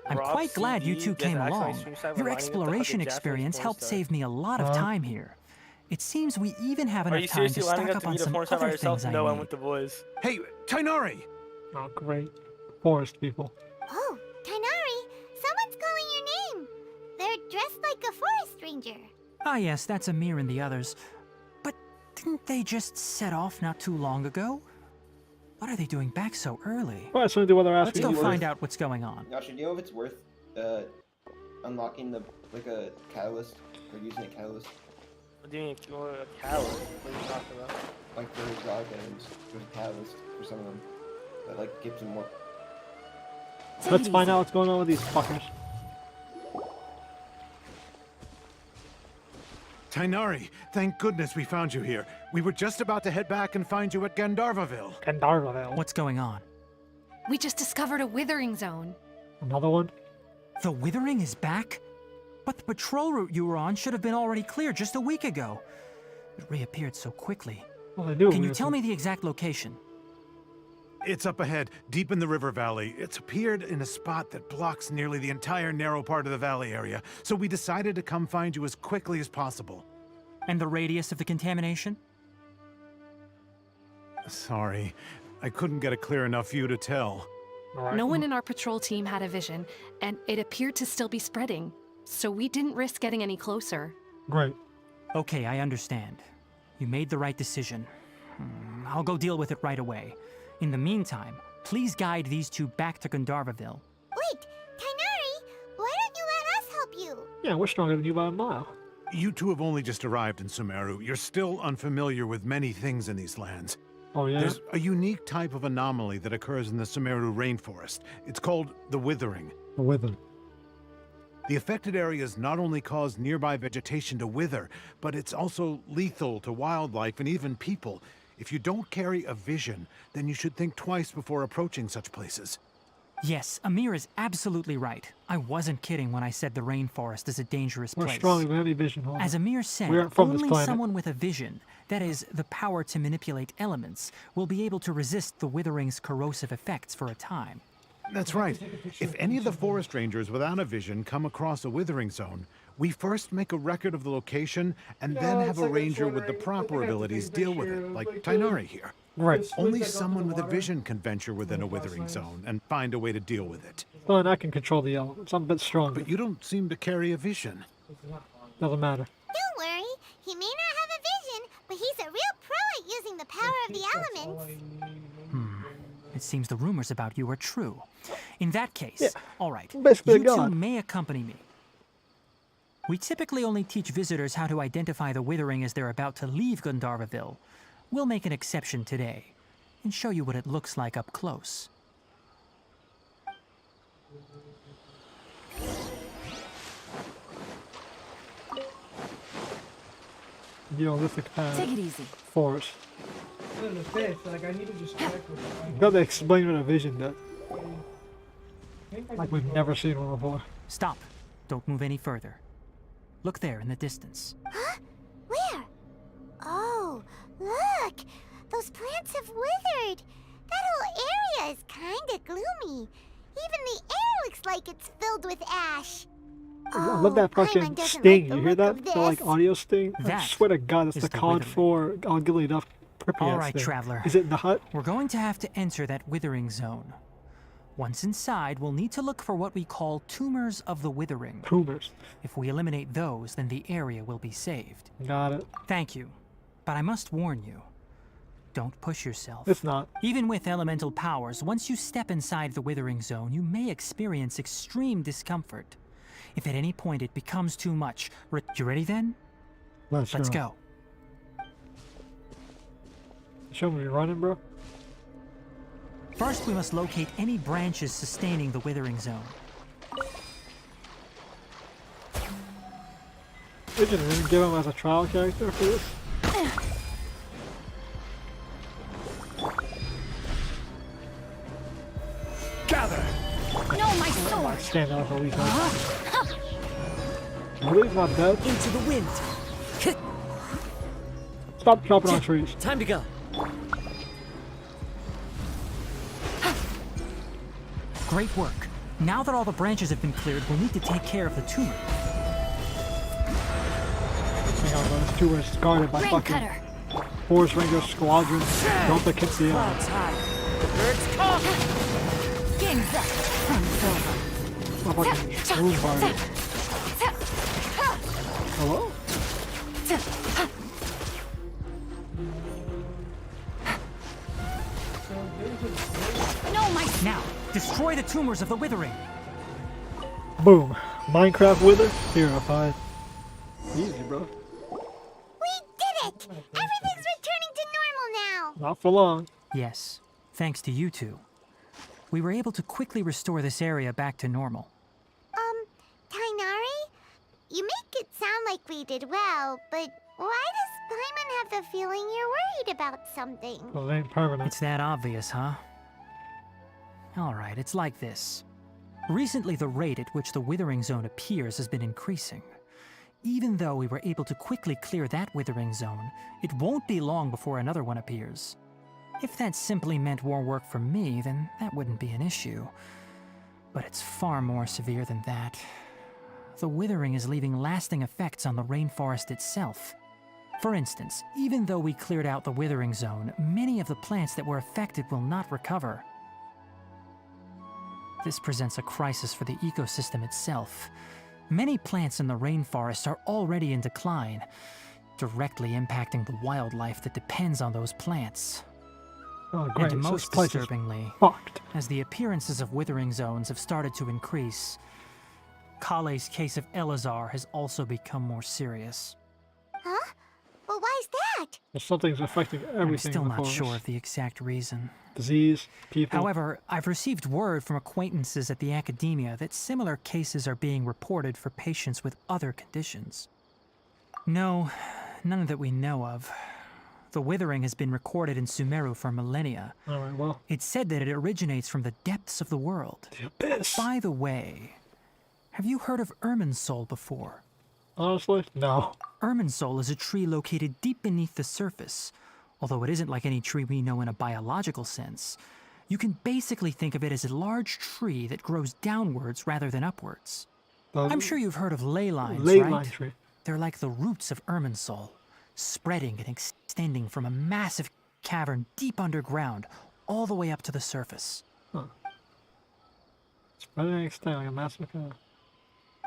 S8: I'm
S3: Rob
S8: quite glad you
S3: CD,
S8: two
S3: there's
S8: came
S3: an excellent
S8: along.
S3: stream site
S8: Your
S3: reminding me of the
S8: exploration
S3: fucking Japanese
S8: experience
S3: porn
S8: helped
S3: star.
S8: save me a lot of time here. It seems we even have
S3: Are
S8: enough
S3: you
S8: time to
S3: seriously lining
S8: stock
S3: up
S8: up
S3: to
S8: on
S3: meet a
S8: some
S3: porn star by
S8: other
S3: yourself?
S8: things I
S3: No, I'm
S8: need.
S3: with the boys.
S6: Hey, Tainari.
S1: Oh, great. Forest people.
S7: Oh, Kainari, someone's calling your name. They're dressed like a forest ranger.
S8: Ah yes, that's Amir and the others. But didn't they just set off not too long ago? What are they doing back so early?
S1: Well, that's something what they're
S8: Let's
S1: asking
S8: go
S1: you.
S8: find out what's going on.
S9: Now, should you know if it's worth unlocking the like a catalyst or using a catalyst
S3: What do you mean, a catalyst? What are you talking about?
S9: like for god games? There's a catalyst for some of them that like gives them more.
S4: Take
S1: Let's
S4: it
S1: find
S4: easy.
S1: out what's going on with these fuckers.
S6: Tainari, thank goodness we found you here. We were just about to head back and find you at Gandharvaville.
S1: Gandharvaville.
S8: What's going on?
S10: We just discovered a withering zone.
S1: Another one?
S8: The Withering is back? But the patrol route you were on should have been already cleared just a week ago. It reappeared so quickly.
S1: Well, they do.
S8: Can you tell me the exact location?
S6: It's up ahead, deep in the river valley. It's appeared in a spot that blocks nearly the entire narrow part of the valley area, so we decided to come find you as quickly as possible.
S8: And the radius of the contamination?
S6: Sorry, I couldn't get a clear enough view to tell.
S1: All right.
S10: No one in our patrol team had a vision, and it appeared to still be spreading. So we didn't risk getting any closer.
S1: Great.
S8: Okay, I understand. You made the right decision. I'll go deal with it right away. In the meantime, please guide these two back to Gandharvaville.
S7: Wait, Kainari, why don't you let us help you?
S1: Yeah, we're stronger than you by a mile.
S6: You two have only just arrived in Sumeru. You're still unfamiliar with many things in these lands.
S1: Oh, yeah?
S6: There's a unique type of anomaly that occurs in the Sumeru rainforest. It's called the Withering.
S1: The Wither.
S6: The affected areas not only cause nearby vegetation to wither, but it's also lethal to wildlife and even people. If you don't carry a vision, then you should think twice before approaching such places.
S8: Yes, Amir is absolutely right. I wasn't kidding when I said the rainforest is a dangerous
S1: We're
S8: place.
S1: strong. We have any vision. Hold on.
S8: As Amir said,
S1: We aren't from this
S8: only
S1: planet.
S8: someone with a vision, that is, the power to manipulate elements, will be able to resist the Withering's corrosive effects for a time.
S6: That's right. If any of the forest rangers without a vision come across a withering zone, we first make a record of the location and then
S2: Yeah,
S6: have
S2: it's
S6: a
S2: like a
S6: ranger with the
S2: Twittering. I
S6: proper
S2: think I have to
S6: abilities
S2: take a
S6: deal with
S2: picture
S6: it,
S2: of,
S6: like
S2: like,
S6: Tainari here.
S1: Right.
S2: The squids
S6: Only
S2: that go through
S6: someone
S2: the
S6: with a
S2: water.
S6: vision can venture within a
S2: Little
S6: withering
S2: flashlights.
S6: zone and find a way to deal with it.
S1: Well, and I can control the elements. I'm a bit stronger.
S6: But you don't seem to carry a vision.
S1: Doesn't matter.
S7: Don't worry, he may not have a vision, but he's a real pro at using the power of the elements.
S8: It seems the rumors about you are true. In that case,
S1: Yeah.
S8: all right,
S1: Basically a
S8: you two
S1: god.
S8: may accompany me. We typically only teach visitors how to identify the withering as they're about to leave Gandharvaville. We'll make an exception today and show you what it looks like up close.
S1: Neolithic path.
S10: Take it easy.
S1: Forest.
S2: In the face, like I need to just check with
S1: You got to explain what a vision does. Like we've never seen one before.
S8: Stop. Don't move any further. Look there in the distance.
S7: Huh? Where? Oh, look! Those plants have withered. That whole area is kinda gloomy. Even the air looks like it's filled with ash.
S1: I love that
S7: Paimon
S1: fucking
S7: doesn't
S1: sting.
S7: like the
S1: You hear
S7: look
S1: that?
S7: of
S1: The like
S7: this.
S1: audio sting? I
S8: That
S1: swear to God, it's
S8: is
S1: the
S8: the
S1: COD
S8: withering.
S1: 4 Gilly Duff Pripyat
S8: All right,
S1: sting.
S8: traveler.
S1: Is it in the hut?
S8: We're going to have to enter that withering zone. Once inside, we'll need to look for what we call tumors of the withering.
S1: Tumors.
S8: If we eliminate those, then the area will be saved.
S1: Got it.
S8: Thank you. But I must warn you. Don't push yourself.
S1: It's not.
S8: Even with elemental powers, once you step inside the withering zone, you may experience extreme discomfort. If at any point it becomes too much, you ready then?
S1: Let's
S8: go.
S1: Show me running, bro.
S8: First, we must locate any branches sustaining the withering zone.
S1: Did you really give him as a trial character for this?
S6: Gather!
S10: No, my sword!
S1: Stand out for these guys. Really? Not dead?
S5: Into the wind.
S1: Stop chopping on trees.
S5: Time to go.
S8: Great work. Now that all the branches have been cleared, we'll need to take care of the tumor.
S1: Hang on, bro. This tour is guarded by
S10: Ring
S1: fucking
S10: cutter.
S1: Forest Ranger Squadron. Don't the kids see it?
S5: Clouds high. Birds come.
S10: Ginza.
S1: My fucking moon party. Hello?
S10: No, my
S8: Now, destroy the tumors of the withering.
S1: Boom. Minecraft Wither? Purified. Easy, bro.
S7: We did it! Everything's returning to normal now!
S1: Not for long.
S8: Yes, thanks to you two. We were able to quickly restore this area back to normal.
S7: Tainari? You make it sound like we did well, but why does Paimon have the feeling you're worried about something?
S1: Well, it ain't permanent.
S8: It's that obvious, huh? Alright, it's like this. Recently, the rate at which the withering zone appears has been increasing. Even though we were able to quickly clear that withering zone, it won't be long before another one appears. If that simply meant more work for me, then that wouldn't be an issue. But it's far more severe than that. The withering is leaving lasting effects on the rainforest itself. For instance, even though we cleared out the withering zone, many of the plants that were affected will not recover. This presents a crisis for the ecosystem itself. Many plants in the rainforest are already in decline, directly impacting the wildlife that depends on those plants.
S1: Oh, great.
S8: And
S1: So
S8: most
S1: this place is
S8: disturbingly,
S1: fucked.
S8: as the appearances of withering zones have started to increase, Kale's case of Elazar has also become more serious.
S7: Huh? Well, why's that?
S1: Well, something's affecting everything.
S8: I'm still
S1: in the
S8: not
S1: forest.
S8: sure of the exact reason.
S1: Disease, people.
S8: However, I've received word from acquaintances at the academia that similar cases are being reported for patients with other conditions. No, none that we know of. The withering has been recorded in Sumeru for millennia.
S1: Alright, well.
S8: It's said that it originates from the depths of the world.
S1: The abyss.
S8: By the way, have you heard of Irminsul before?
S1: Honestly, no.
S8: Irminsul is a tree located deep beneath the surface. Although it isn't like any tree we know in a biological sense. You can basically think of it as a large tree that grows downwards rather than upwards. I'm sure you've heard of ley lines,
S1: Ley
S8: right?
S1: line tree.
S8: They're like the roots of Irminsul, spreading and extending from a massive cavern deep underground, all the way up to the surface.
S1: Spreading and extending like a massive cave.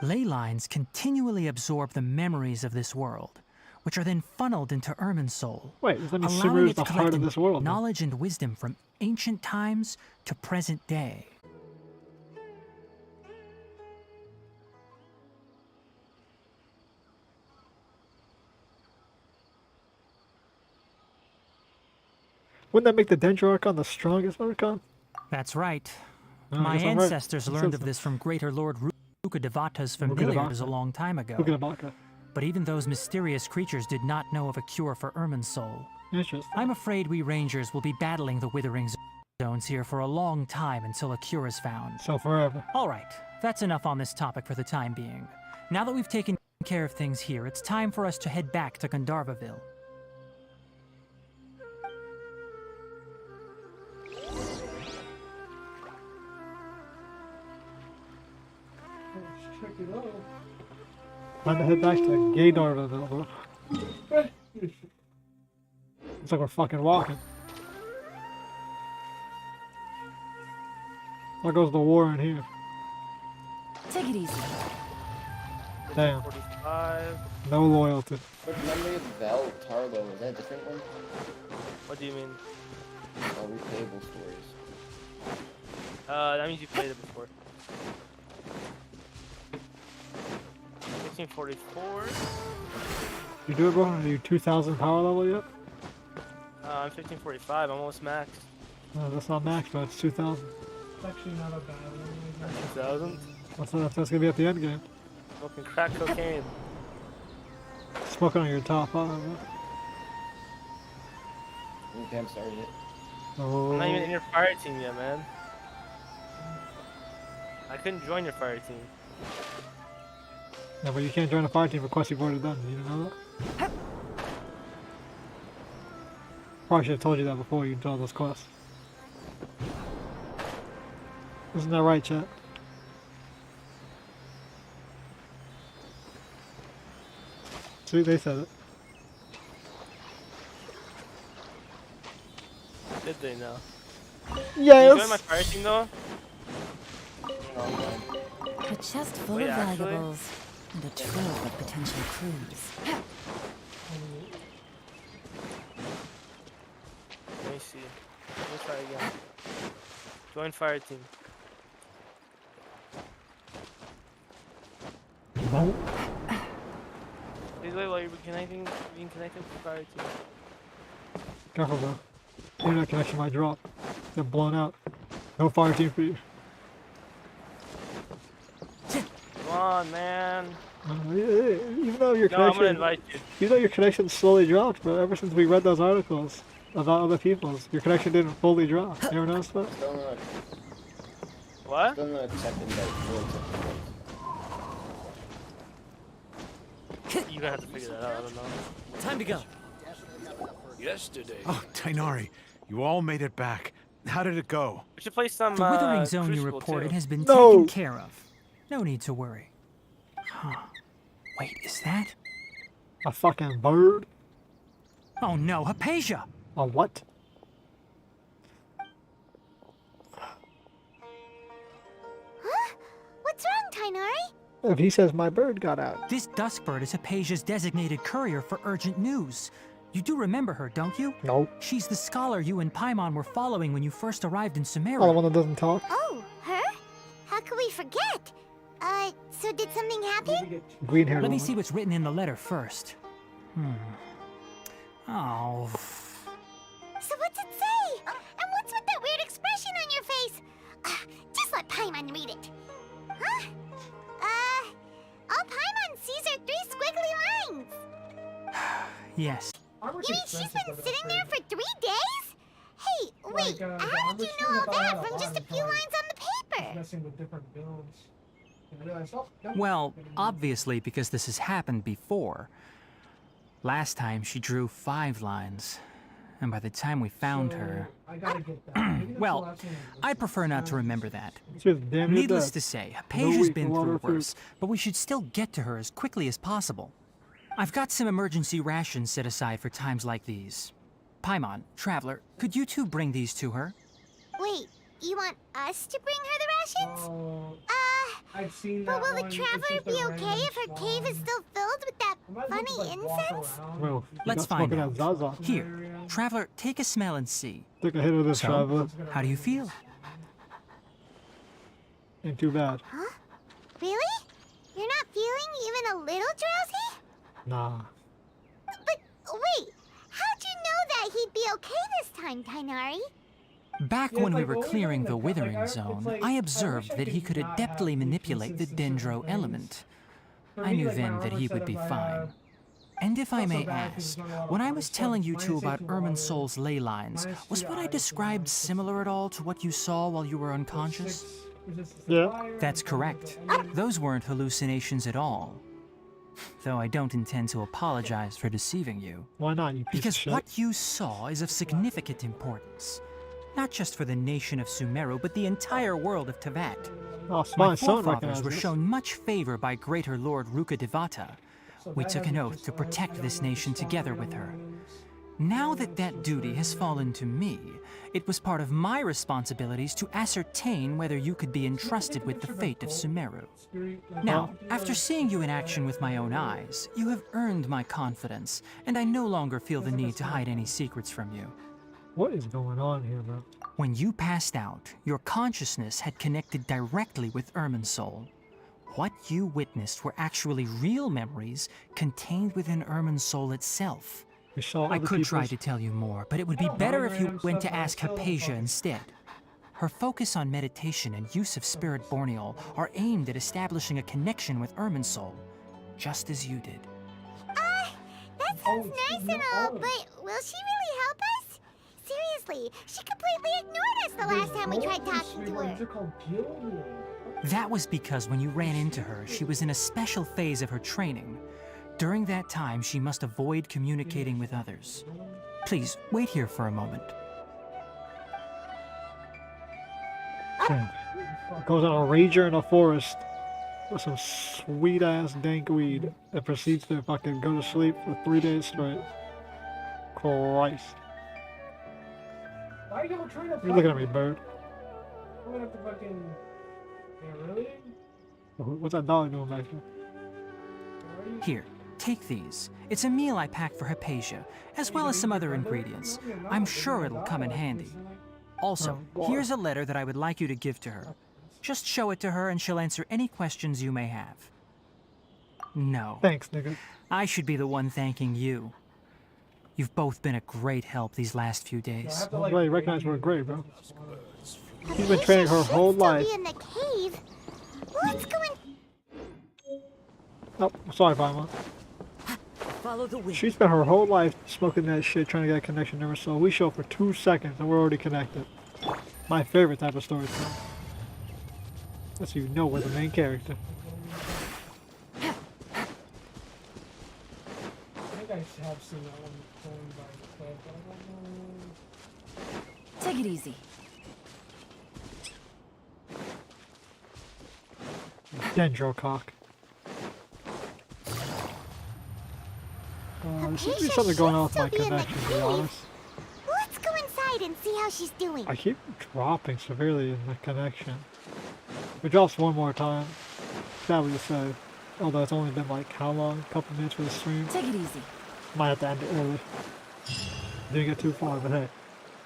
S8: Ley lines continually absorb the memories of this world, which are then funneled into Irminsul,
S1: Wait, does that mean
S8: allowing
S1: Sumeru is
S8: it
S1: the
S8: to
S1: heart
S8: collect
S1: of this world? Then?
S8: knowledge and wisdom from ancient times to present day.
S1: Wouldn't that make the Dendro Archon the strongest Archon?
S8: That's right.
S1: Oh, I
S8: My
S1: guess I'm right.
S8: ancestors
S1: It
S8: learned
S1: says
S8: of
S1: so.
S8: this from Greater Lord Rukkhadevata's familiars
S1: Rukkhadevata.
S8: a long time ago.
S1: Rukkhadevata.
S8: But even those mysterious creatures did not know of a cure for Irminsul.
S1: Interesting.
S8: I'm afraid we Rangers will be battling the Withering Zones here for a long time until a cure is found.
S1: So forever.
S8: All right, that's enough on this topic for the time being. Now that we've taken care of things here, it's time for us to head back to Gandharvaville.
S2: Let's check it out.
S1: Time to head back to Gandharvaville, bro. It's like we're fucking walking. There goes the war in here.
S4: Take it easy.
S1: Damn.
S3: 45.
S1: No loyalty.
S9: But Memory of Val Tarlo, is that a different one?
S3: What do you mean?
S9: Oh, replayable stories.
S3: That means you played it before. 1544.
S1: You do it, bro? Are you 2000 power level yet?
S3: I'm 1545. I'm almost maxed.
S1: No, that's not max, but it's 2000.
S2: It's actually not a bad one.
S3: 2000.
S1: That's gonna be at the end game.
S3: Smoking crack cocaine.
S1: Smoking on your top five, bro.
S9: Okay, I'm starting it.
S3: I'm not even in
S1: Oh,
S3: your fire team yet, man. I couldn't join your fire team.
S1: yeah, but you can't join a fire team for quests you've already done. You didn't know that? Probably should have told you that before you did all those quests. Isn't that right, chat? See, they said it.
S3: Did they know? Did you join my
S1: Yes!
S3: fire team though?
S4: A chest full
S3: Wait,
S4: of
S3: actually?
S4: valuables and a trove of potential clues.
S3: Let me see. Let me try again. Join fire team.
S1: No.
S3: Please wait while you're being connected to fire team.
S1: Careful, bro. Internet connection might drop. Get blown out. No fire team for you.
S3: Come on, man.
S1: Even though your
S3: No, I'm gonna
S1: connection,
S3: invite you.
S1: even though your connection slowly dropped, bro. Ever since we read those articles about other people's, your connection didn't fully drop. You ever noticed that?
S9: Still not,
S3: What?
S9: still not accepting that full acceptance.
S3: You're gonna have to figure that out. I don't know.
S5: Time to go. Yesterday.
S6: Oh, Tainari, you all made it back. How did it go?
S3: We should play some.
S8: The Withering Zone you
S3: Crucible,
S8: reported
S3: too.
S8: has been
S1: No.
S8: taken care of. No need to worry. Huh. Wait, is that?
S1: A fucking bird?
S8: Oh no, Hypatia!
S1: A what?
S7: Huh? What's wrong, Tainari?
S1: If he says my bird got out.
S8: This Duskbird is Hypatia's designated courier for urgent news. You do remember her, don't you?
S1: No.
S8: She's the scholar you and Paimon were following when you first arrived in Sumeru.
S1: Oh, the one that doesn't talk?
S7: Oh, her? How could we forget? So did something happen?
S1: Green hair.
S8: Let me see what's written in the letter first. Oh.
S7: So what's it say? And what's with that weird expression on your face? Just let Paimon read it. Huh? All Paimon sees are 3 squiggly lines.
S8: Yes.
S2: Armor's
S7: You mean she's
S2: expensive,
S7: been
S2: but
S7: sitting there
S2: upgrade.
S7: for 3 days? Hey, wait,
S2: Like, the
S7: how did you
S2: armor
S7: know all
S2: strip, I had
S7: that
S2: a
S7: from just a
S2: lot
S7: few
S2: of
S7: lines on the paper?
S2: Messing with different builds. And I realized, oh, no.
S8: Well, obviously because this has happened before. Last time she drew 5 lines. And by the time we found
S2: So,
S8: her...
S2: I gotta get that. Maybe that's the
S8: Well,
S2: last one
S8: I prefer not to remember that.
S1: She was damn near
S8: Needless
S1: dead.
S8: to say,
S1: No
S8: Hypatia's
S1: weak
S8: been
S1: water
S8: through
S1: food.
S8: worse, but we should still get to her as quickly as possible. I've got some emergency rations set aside for times like these. Paimon, Traveler, could you two bring these to her?
S7: Wait, you want us to bring her the rations?
S2: Oh, I've seen
S7: But
S2: that
S7: will
S2: one.
S7: the
S2: It's
S7: traveler
S2: just a
S7: be okay
S2: random
S7: if her
S2: swan.
S7: cave is still filled with that
S2: I might as well just,
S7: funny
S2: like, walk
S7: incense?
S2: around.
S1: Well,
S8: Let's
S1: got
S8: find
S1: smoking
S8: out.
S1: that Zaza.
S8: Here, Traveler, take a smell and see.
S1: Take a hit of this,
S8: So,
S1: traveler.
S8: how do you feel?
S1: Ain't too bad.
S7: Huh? Really? You're not feeling even a little drowsy?
S1: Nah.
S7: But wait, how'd you know that he'd be okay this time, Tainari?
S8: Back
S2: Yeah,
S8: when
S2: it's
S8: we
S2: like
S8: were
S2: always
S8: clearing
S2: in
S8: the
S2: the
S8: Withering
S2: it's
S8: Zone,
S2: like,
S8: I
S2: I
S8: observed
S2: wish I
S8: that he
S2: could
S8: could
S2: not
S8: adeptly
S2: have
S8: manipulate the
S2: inconsistent
S8: Dendro
S2: things.
S8: element.
S2: For
S8: I
S2: me,
S8: knew
S2: like, my
S8: then that
S2: armor
S8: he would
S2: setup,
S8: be
S2: I
S8: fine.
S2: have-
S8: And if I
S2: not so
S8: may
S2: bad 'cause
S8: ask,
S2: it's not a lot of
S8: when I
S2: armor
S8: was
S2: stuff.
S8: telling you
S2: Minus
S8: two
S2: 8
S8: about
S2: to
S8: Ermin
S2: water,
S8: Sol's ley lines,
S2: minus 2
S8: was
S2: to
S8: what I
S2: ice,
S8: described
S2: minus 6
S8: similar
S2: to
S8: at all to what you saw while you were unconscious?
S2: 6 resistance to
S1: Yeah.
S2: fire,
S8: That's
S2: and
S8: correct.
S2: I mean,
S8: Those weren't hallucinations at all. Though I don't intend to apologize for deceiving you.
S1: Why not, you piece
S8: Because
S1: of shit?
S8: what you saw is of significant importance. Not just for the nation of Sumeru, but the entire world of Tevat.
S1: Oh,
S8: My
S1: my son
S8: forefathers
S1: recognized
S8: were
S1: this.
S8: shown much favor by Greater Lord Rukkhadevata.
S2: so
S8: We
S2: that
S8: took an
S2: hasn't
S8: oath
S2: just-
S8: to
S2: I
S8: protect
S2: don't
S8: this
S2: know if
S8: nation
S2: it's spawned
S8: together
S2: on
S8: with
S2: the
S8: her.
S2: items.
S8: Now that that duty has fallen to me, it was part of my responsibilities to ascertain whether you could be entrusted with the fate of Sumeru. Now, after seeing you in action with my own eyes, you have earned my confidence, and I no longer feel the need to hide any secrets from you.
S1: What is going on here, bro?
S8: When you passed out, your consciousness had connected directly with Ermin's soul. What you witnessed were actually real memories contained within Ermin's soul itself.
S1: We saw
S8: I
S1: other
S8: could try
S1: people's-
S8: to tell you more, but it would be
S2: I don't
S8: better
S2: mind
S8: if you
S2: random
S8: went
S2: stuff,
S8: to
S2: but I
S8: ask
S2: still don't
S8: Hypatia
S2: fucking-
S8: instead. Her focus on meditation and use of Spirit Borneal are aimed at establishing a connection with Ermin's soul, just as you did.
S7: That sounds nice and all, but will she really help us? Seriously, she completely ignored us the last time we tried talking to her.
S2: They're called gilding.
S8: That was because when you ran into her, she was in a special phase of her training. During that time, she must avoid communicating with others. Please, wait here for a moment.
S1: Damn. Goes on a rager in a forest with some sweet ass dank weed and proceeds to fucking go to sleep for 3 days straight. Christ.
S2: Why are you trying to
S1: You're looking at me, bird.
S2: I'm gonna have to fucking... Yeah, really?
S1: What's that dog doing back there?
S2: Why are you-
S8: Here, take these. It's a meal I packed for Hypatia, as well as some other ingredients. I'm sure it'll come in handy. Also, here's a letter that I would like you to give to her. Just show it to her and she'll answer any questions you may have. No,
S1: Thanks, nigga.
S8: I should be the one thanking you. You've both been a great help these last few
S2: I
S8: days.
S2: have to,
S1: I'm
S2: like,
S1: glad you recognize we're great, bro.
S7: Hypatia
S1: She's been training her
S7: should
S1: whole
S7: still
S1: life.
S7: be in the cave. What's going...
S1: Oh, sorry, Paimon.
S5: Follow the wind.
S1: She spent her whole life smoking that shit, trying to get a connection to her soul. We show for 2 seconds and we're already connected. My favorite type of storytelling. That's so you know we're the main character.
S2: I think I have seen that one going by the cliff, but I don't know.
S4: Take it easy.
S1: Dendrocock. There seems to be
S7: Hypatia
S1: something going on
S7: should
S1: with my
S7: still be in the
S1: connection, to be
S7: cave.
S1: honest.
S7: Let's go inside and see how she's doing.
S1: I keep dropping severely in the connection. If it drops one more time, sadly to say, although it's only been like how long? A couple minutes for the stream.
S4: Take it easy.
S1: Might have to end it early. Didn't get too far, but hey,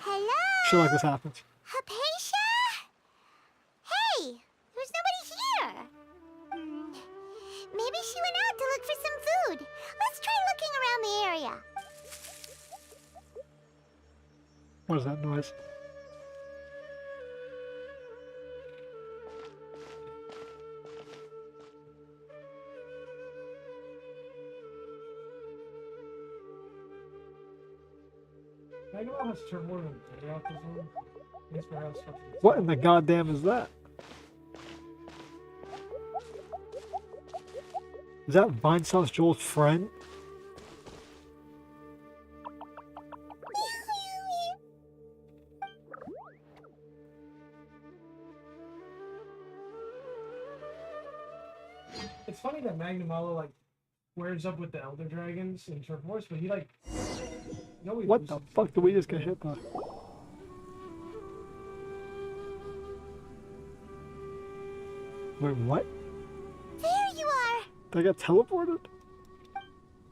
S7: Hello?
S1: shit like this happens.
S7: Hypatia? Hey, there's nobody here. Maybe she went out to look for some food. Let's try looking around the area.
S1: What is that noise?
S2: Magma has turned more than day off this one. Yes, perhaps.
S1: What in the goddamn is that? Is that Vine Sauce Joel's friend?
S2: It's funny that Magnamalo like squares up with the Elder Dragons in Turf Wars, but he like No, we
S1: What the fuck did we just get hit by? Wait, what?
S7: There you are!
S1: Did I get teleported?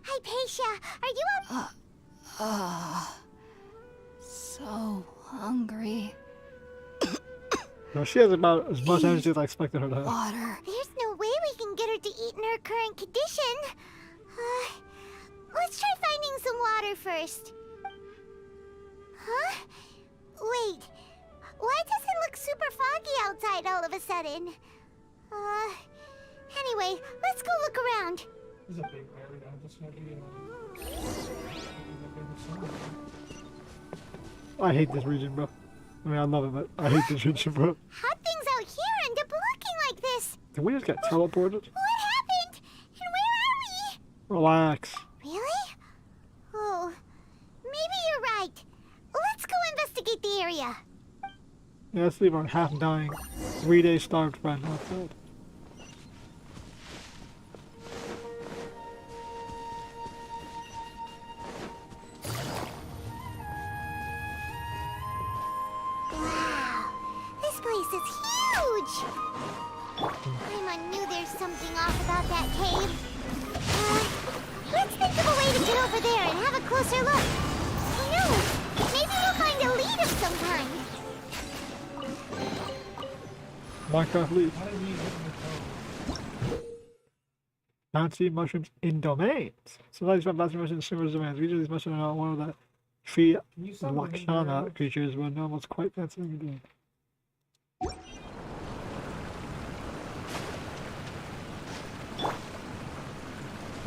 S7: Hypatia, are you
S10: So hungry.
S1: No, she has about as much energy as I expected her to have.
S10: Water.
S7: There's no way we can get her to eat in her current condition. Let's try finding some water first. Huh? Wait. Why does it look super foggy outside all of a sudden? Anyway, let's go look around.
S2: This is a big area. This might be
S1: I hate this region, bro. I mean, I love it, but I hate this region, bro.
S7: How'd things out here end up looking like this?
S1: Did we just get teleported?
S7: What happened? And where are we?
S1: Relax.
S7: Really? Oh, maybe you're right. Let's go investigate the area.
S1: Yeah, let's leave our half-dying, 3-day starved friend outside.
S7: Wow, this place is huge. I knew there's something off about that cave. Let's think of a way to get over there and have a closer look. Who knows? Maybe we'll find a lead of some kind.
S1: Minecraft lead. Bouncy mushrooms in domains. Sometimes you find bouncy mushrooms in similar domains. Usually these mushrooms are one of the tree Lakshana creatures, but no one's quite fancy what you're doing.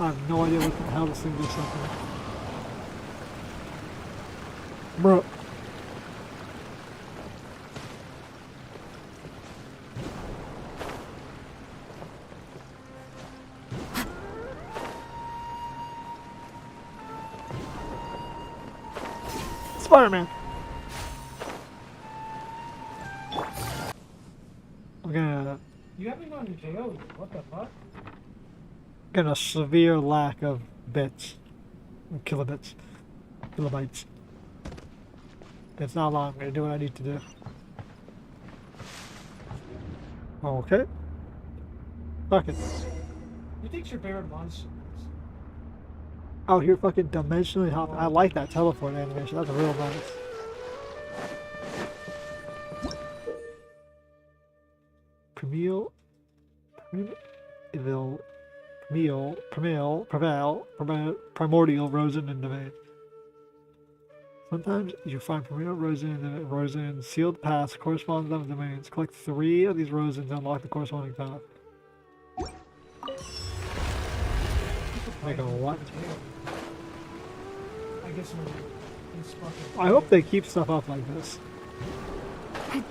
S1: I have no idea what the hell this thing does something. Bro. Spider-Man. I'm gonna
S2: You haven't gone to jail. What the fuck?
S1: get a severe lack of bits. Kilobytes. It's not long. I'm gonna do what I need to do. Okay. Fuck it.
S2: You think your favorite monster is?
S1: Out here fucking dimensionally hopping. I like that teleport animation. That's real nice. Primordial rosin in domain. Sometimes you find primordial rosin in the rosin sealed paths corresponding to them domains. Collect 3 of these rosins and unlock the corresponding path. Make a what?
S2: I guess
S1: I hope they keep stuff up like this.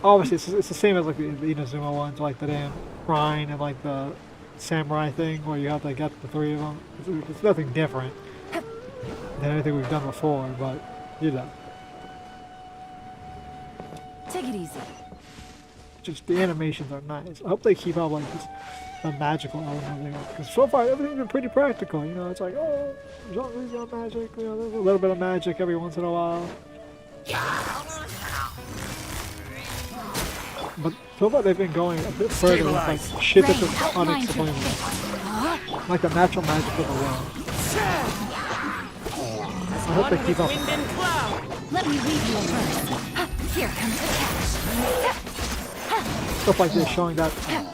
S1: Obviously, it's the same as like the Inazuma ones, like the damn shrine and like the samurai thing, where you have to get the 3 of them. It's nothing different than anything we've done before, but you know.
S5: Take it easy.
S1: Just the animations are nice. I hope they keep up like this, the magical element there. Because so far everything's been pretty practical. You know, it's like, oh, there's got magic. You know, there's a little bit of magic every once in a while. But so far they've been going a bit further with like shit that's just unexplainable. Like the natural magic of the world. I hope they keep up.
S4: Let me read you a verse. Here comes the catch.
S1: Stuff like this showing that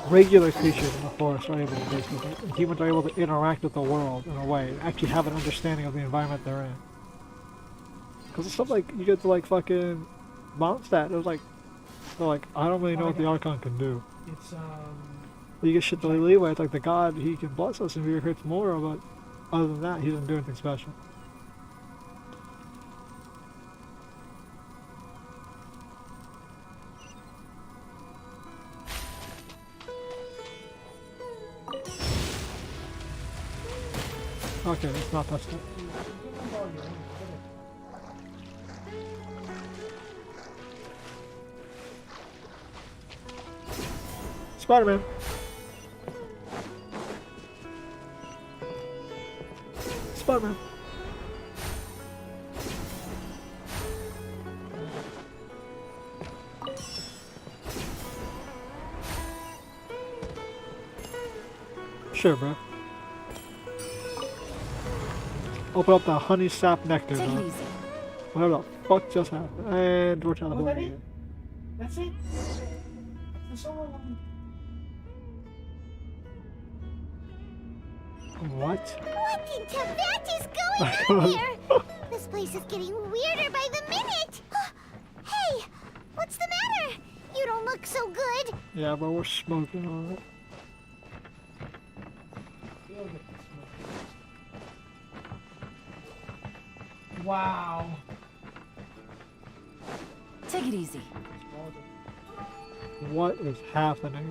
S1: regular creatures in the forest are able to do something. And humans are able to interact with the world in a way, and actually have an understanding of the environment they're in. Because it's stuff like, you get to like fucking Mondstadt, it was like, they're like, I don't really know what the Archon can do.
S2: It's
S1: You get shit to leeway, it's like the god, he can bless us and we hurts more, but other than that, he doesn't do anything special. Okay, let's not touch that. Spider-Man. Spider-Man. sure, bro. Open up the honey sap nectar,
S5: Take it
S1: bro.
S5: easy.
S1: Whatever the fuck just happened. And we're
S2: Was that
S1: teleporting
S2: it?
S1: again.
S2: That's it? That's so long.
S1: What?
S7: What in Tibet is going on here? This place is getting weirder by the minute. Hey, what's the matter? You don't look so good.
S1: Yeah, bro, we're smoking on it.
S2: Wow.
S5: Take it easy.
S1: What is happening?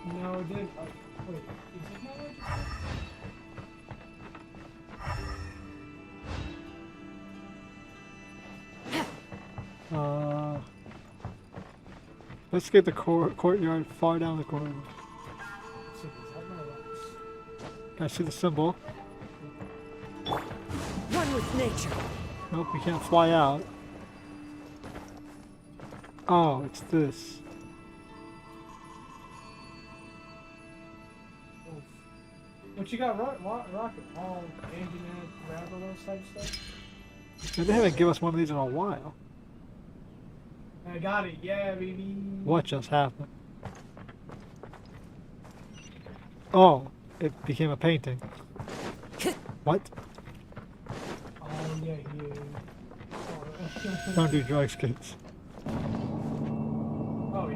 S2: No, it didn't. Wait, is it not like
S1: Let's get the courtyard far down the corridor. Can I see the symbol?
S5: One with nature.
S1: Nope, we can't fly out. Oh, it's this.
S2: What you got, Rocket? All engineer, grab all those type stuff?
S1: They haven't given us one of these in a while.
S2: I got it, yeah, baby.
S1: What just happened? Oh, it became a painting. What?
S2: Oh, yeah, yeah. Oh,
S1: Don't do drugs, kids.
S2: oh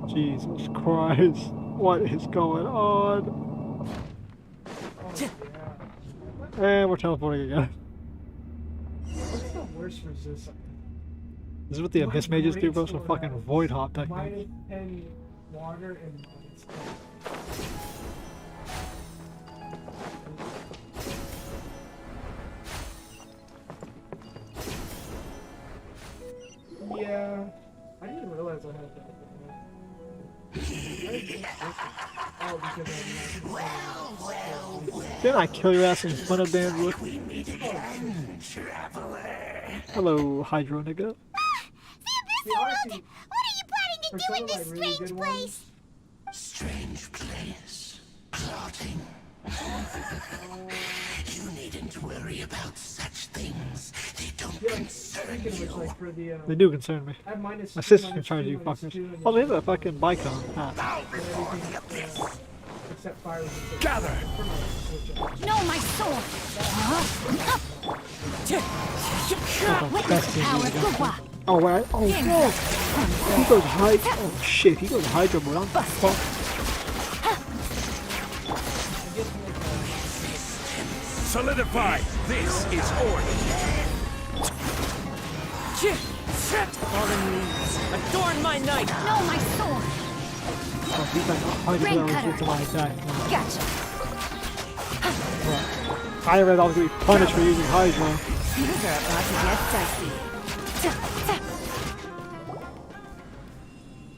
S2: yeah.
S1: Jesus Christ. What is going on?
S2: Oh, yeah.
S1: And we're teleporting again.
S2: What's the worst resist?
S1: This is what the Abyss Mages do, bro. Some fucking void hop technique.
S2: Minus 10 water and minus 10. Yeah. I didn't realize I had that. Oh, because
S1: Didn't I kill your ass in front of Dan Wood? Hello, Hydro nigga.
S2: honestly,
S7: What are you planning to
S2: for
S7: do
S2: some
S7: in
S2: of
S7: this
S2: my really
S7: strange
S2: good
S7: place?
S2: ones,
S11: Strange place. Plotting. You needn't worry about such things. They don't
S2: yeah, like,
S11: concern
S2: speaking of which,
S11: you.
S2: like for the
S1: They do concern me.
S2: I have minus
S1: My
S2: two,
S1: sister's in
S2: minus
S1: charge of
S2: two,
S1: you
S2: minus
S1: fuckers.
S2: two, and
S1: Oh, they have
S2: then
S1: a fucking Bicon hat.
S2: everything, except fire resistance.
S11: Gather.
S4: No, my sword!
S1: That's
S4: Power
S1: the
S4: Gugwa!
S1: Oh, wait. Oh, no. He goes high. Oh, shit. He goes Hydro mode. I'm fucked.
S11: Solidify. This is order.
S5: Fallen leaves. Adorn my night.
S4: No, my sword!
S1: Oh, he's like Hydro
S4: Rain
S1: mode
S4: cutter.
S1: to my attack.
S4: Gotcha!
S1: I read I was going to be punished for using Hydro.
S5: These are about to get dicey.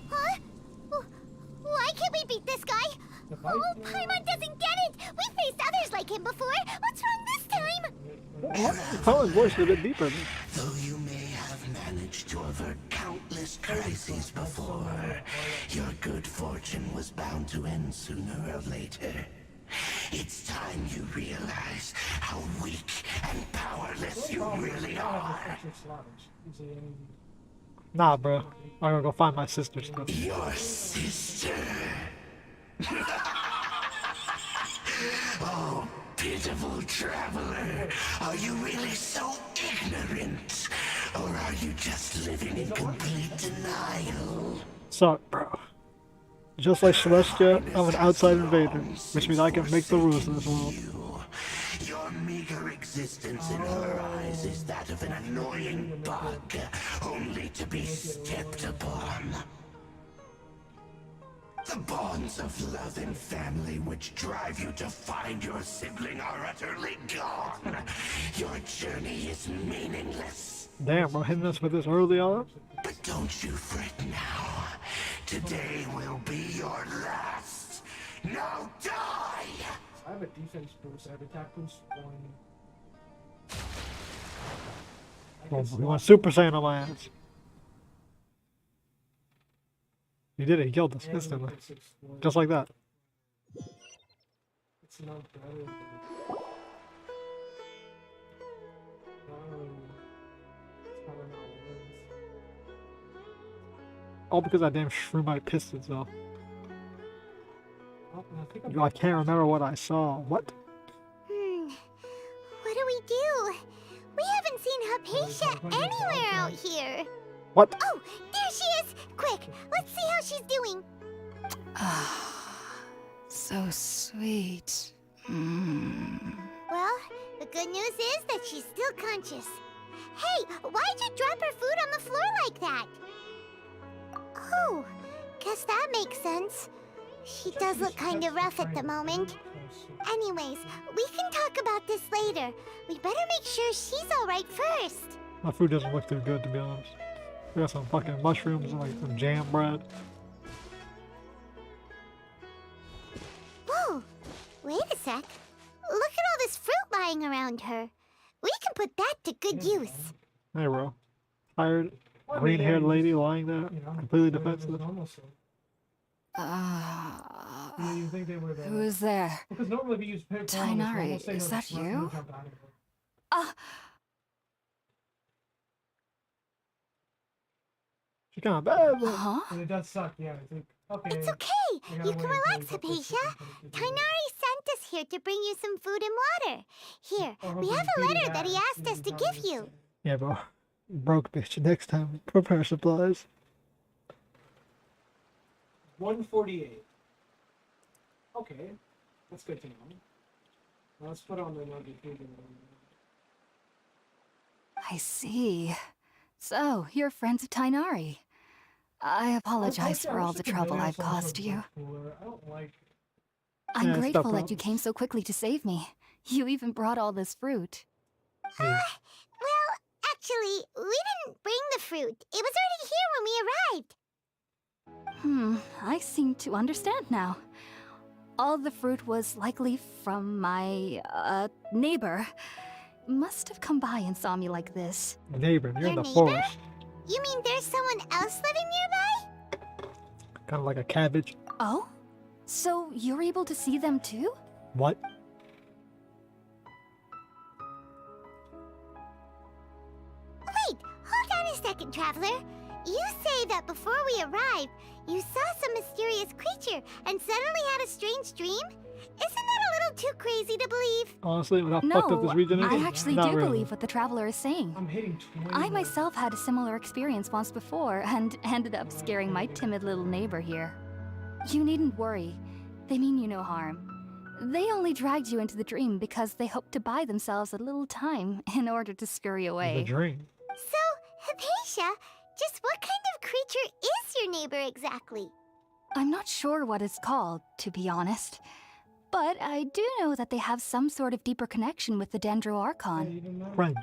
S7: Huh? Why can't we beat this guy? Oh, Paimon doesn't get it! We faced others like him before! What's wrong this time?
S1: Paimon voice is a bit deeper.
S11: Though you may have managed to avert countless crises before, your good fortune was bound to end sooner or later. It's time you realize how weak and powerless you really are.
S1: Nah, bro. I'm gonna go find my sister stuff.
S11: Your sister. Oh, pitiful traveler. Are you really so ignorant? Or are you just living in complete denial?
S1: Sorry, bro. Just like Celestia, I'm an outside invader, which means I can make the rules in this world.
S11: Your meager existence in her eyes is that of an annoying bug, only to be stepped upon. The bonds of love and family which drive you to find your sibling are utterly gone. Your journey is meaningless.
S1: Damn, bro, hitting us with this early on?
S11: But don't you fret now. Today will be your last. Now die!
S2: I have a defense boost, I have attack boost 1.
S1: Oh, he went Super Saiyan on my ass. He did it. He killed us instantly. Just like that.
S2: It's not better.
S1: All because that damn Shroomite pissed itself. Yo, I can't remember what I saw. What?
S7: What do we do? We haven't seen Hypatia anywhere out here.
S1: What?
S7: Oh, there she is! Quick, let's see how she's doing.
S10: So sweet.
S7: Well, the good news is that she's still conscious. Hey, why'd you drop her food on the floor like that? Oh, guess that makes sense. She does look kind of rough at the moment. Anyways, we can talk about this later. We better make sure she's alright first.
S1: My food doesn't look too good, to be honest. We got some fucking mushrooms and like some jam bread.
S7: Whoa, wait a sec. Look at all this fruit lying around her. We can put that to good use.
S1: Hey, bro. Tired, green-haired lady lying there, completely defenseless.
S2: You think they were there?
S10: Who is there?
S2: Because normally we use paper.
S10: Tainari, is that you?
S1: She kind of bad.
S10: Huh?
S2: And it does suck, yeah. I think. Okay.
S7: It's okay. You can relax, Hypatia. Tainari sent us here to bring you some food and water. Here, we have a letter that he asked us to give you.
S1: Yeah, bro. Broke bitch. Next time, prepare supplies.
S2: 148. Okay, that's good to know. Let's put on the notification.
S10: I see. So, you're friends of Tainari. I apologize for all the trouble I've caused you.
S2: I don't like.
S10: I'm
S1: Yeah,
S10: grateful
S1: stop
S10: that you came so quickly to save me. You even brought all this fruit.
S7: Well, actually, we didn't bring the fruit. It was already here when we arrived.
S10: I seem to understand now. All the fruit was likely from my, neighbor. Must have come by and saw me like this.
S1: Neighbor, you're in
S7: Your
S1: the
S7: neighbor?
S1: forest.
S7: You mean there's someone else living nearby?
S1: Kind of like a cabbage.
S10: Oh? So you're able to see them too?
S1: What?
S7: Wait, hold on a second, Traveler. You say that before we arrived, you saw some mysterious creature and suddenly had a strange dream? Isn't that a little too crazy to believe?
S1: Honestly, with how fucked up this
S10: No,
S1: region is,
S10: I actually
S1: not
S10: do
S1: really.
S10: believe what the Traveler is saying.
S2: I'm hitting 20.
S10: I myself had a similar experience once before and ended up scaring my timid little neighbor here. You needn't worry. They mean you no harm. They only dragged you into the dream because they hoped to buy themselves a little time in order to scurry
S1: The
S10: away.
S1: dream.
S7: So, Hypatia, just what kind of creature is your neighbor exactly?
S10: I'm not sure what it's called, to be honest. But I do know that they have some sort of deeper connection with the Dendro Archon.
S1: Friend.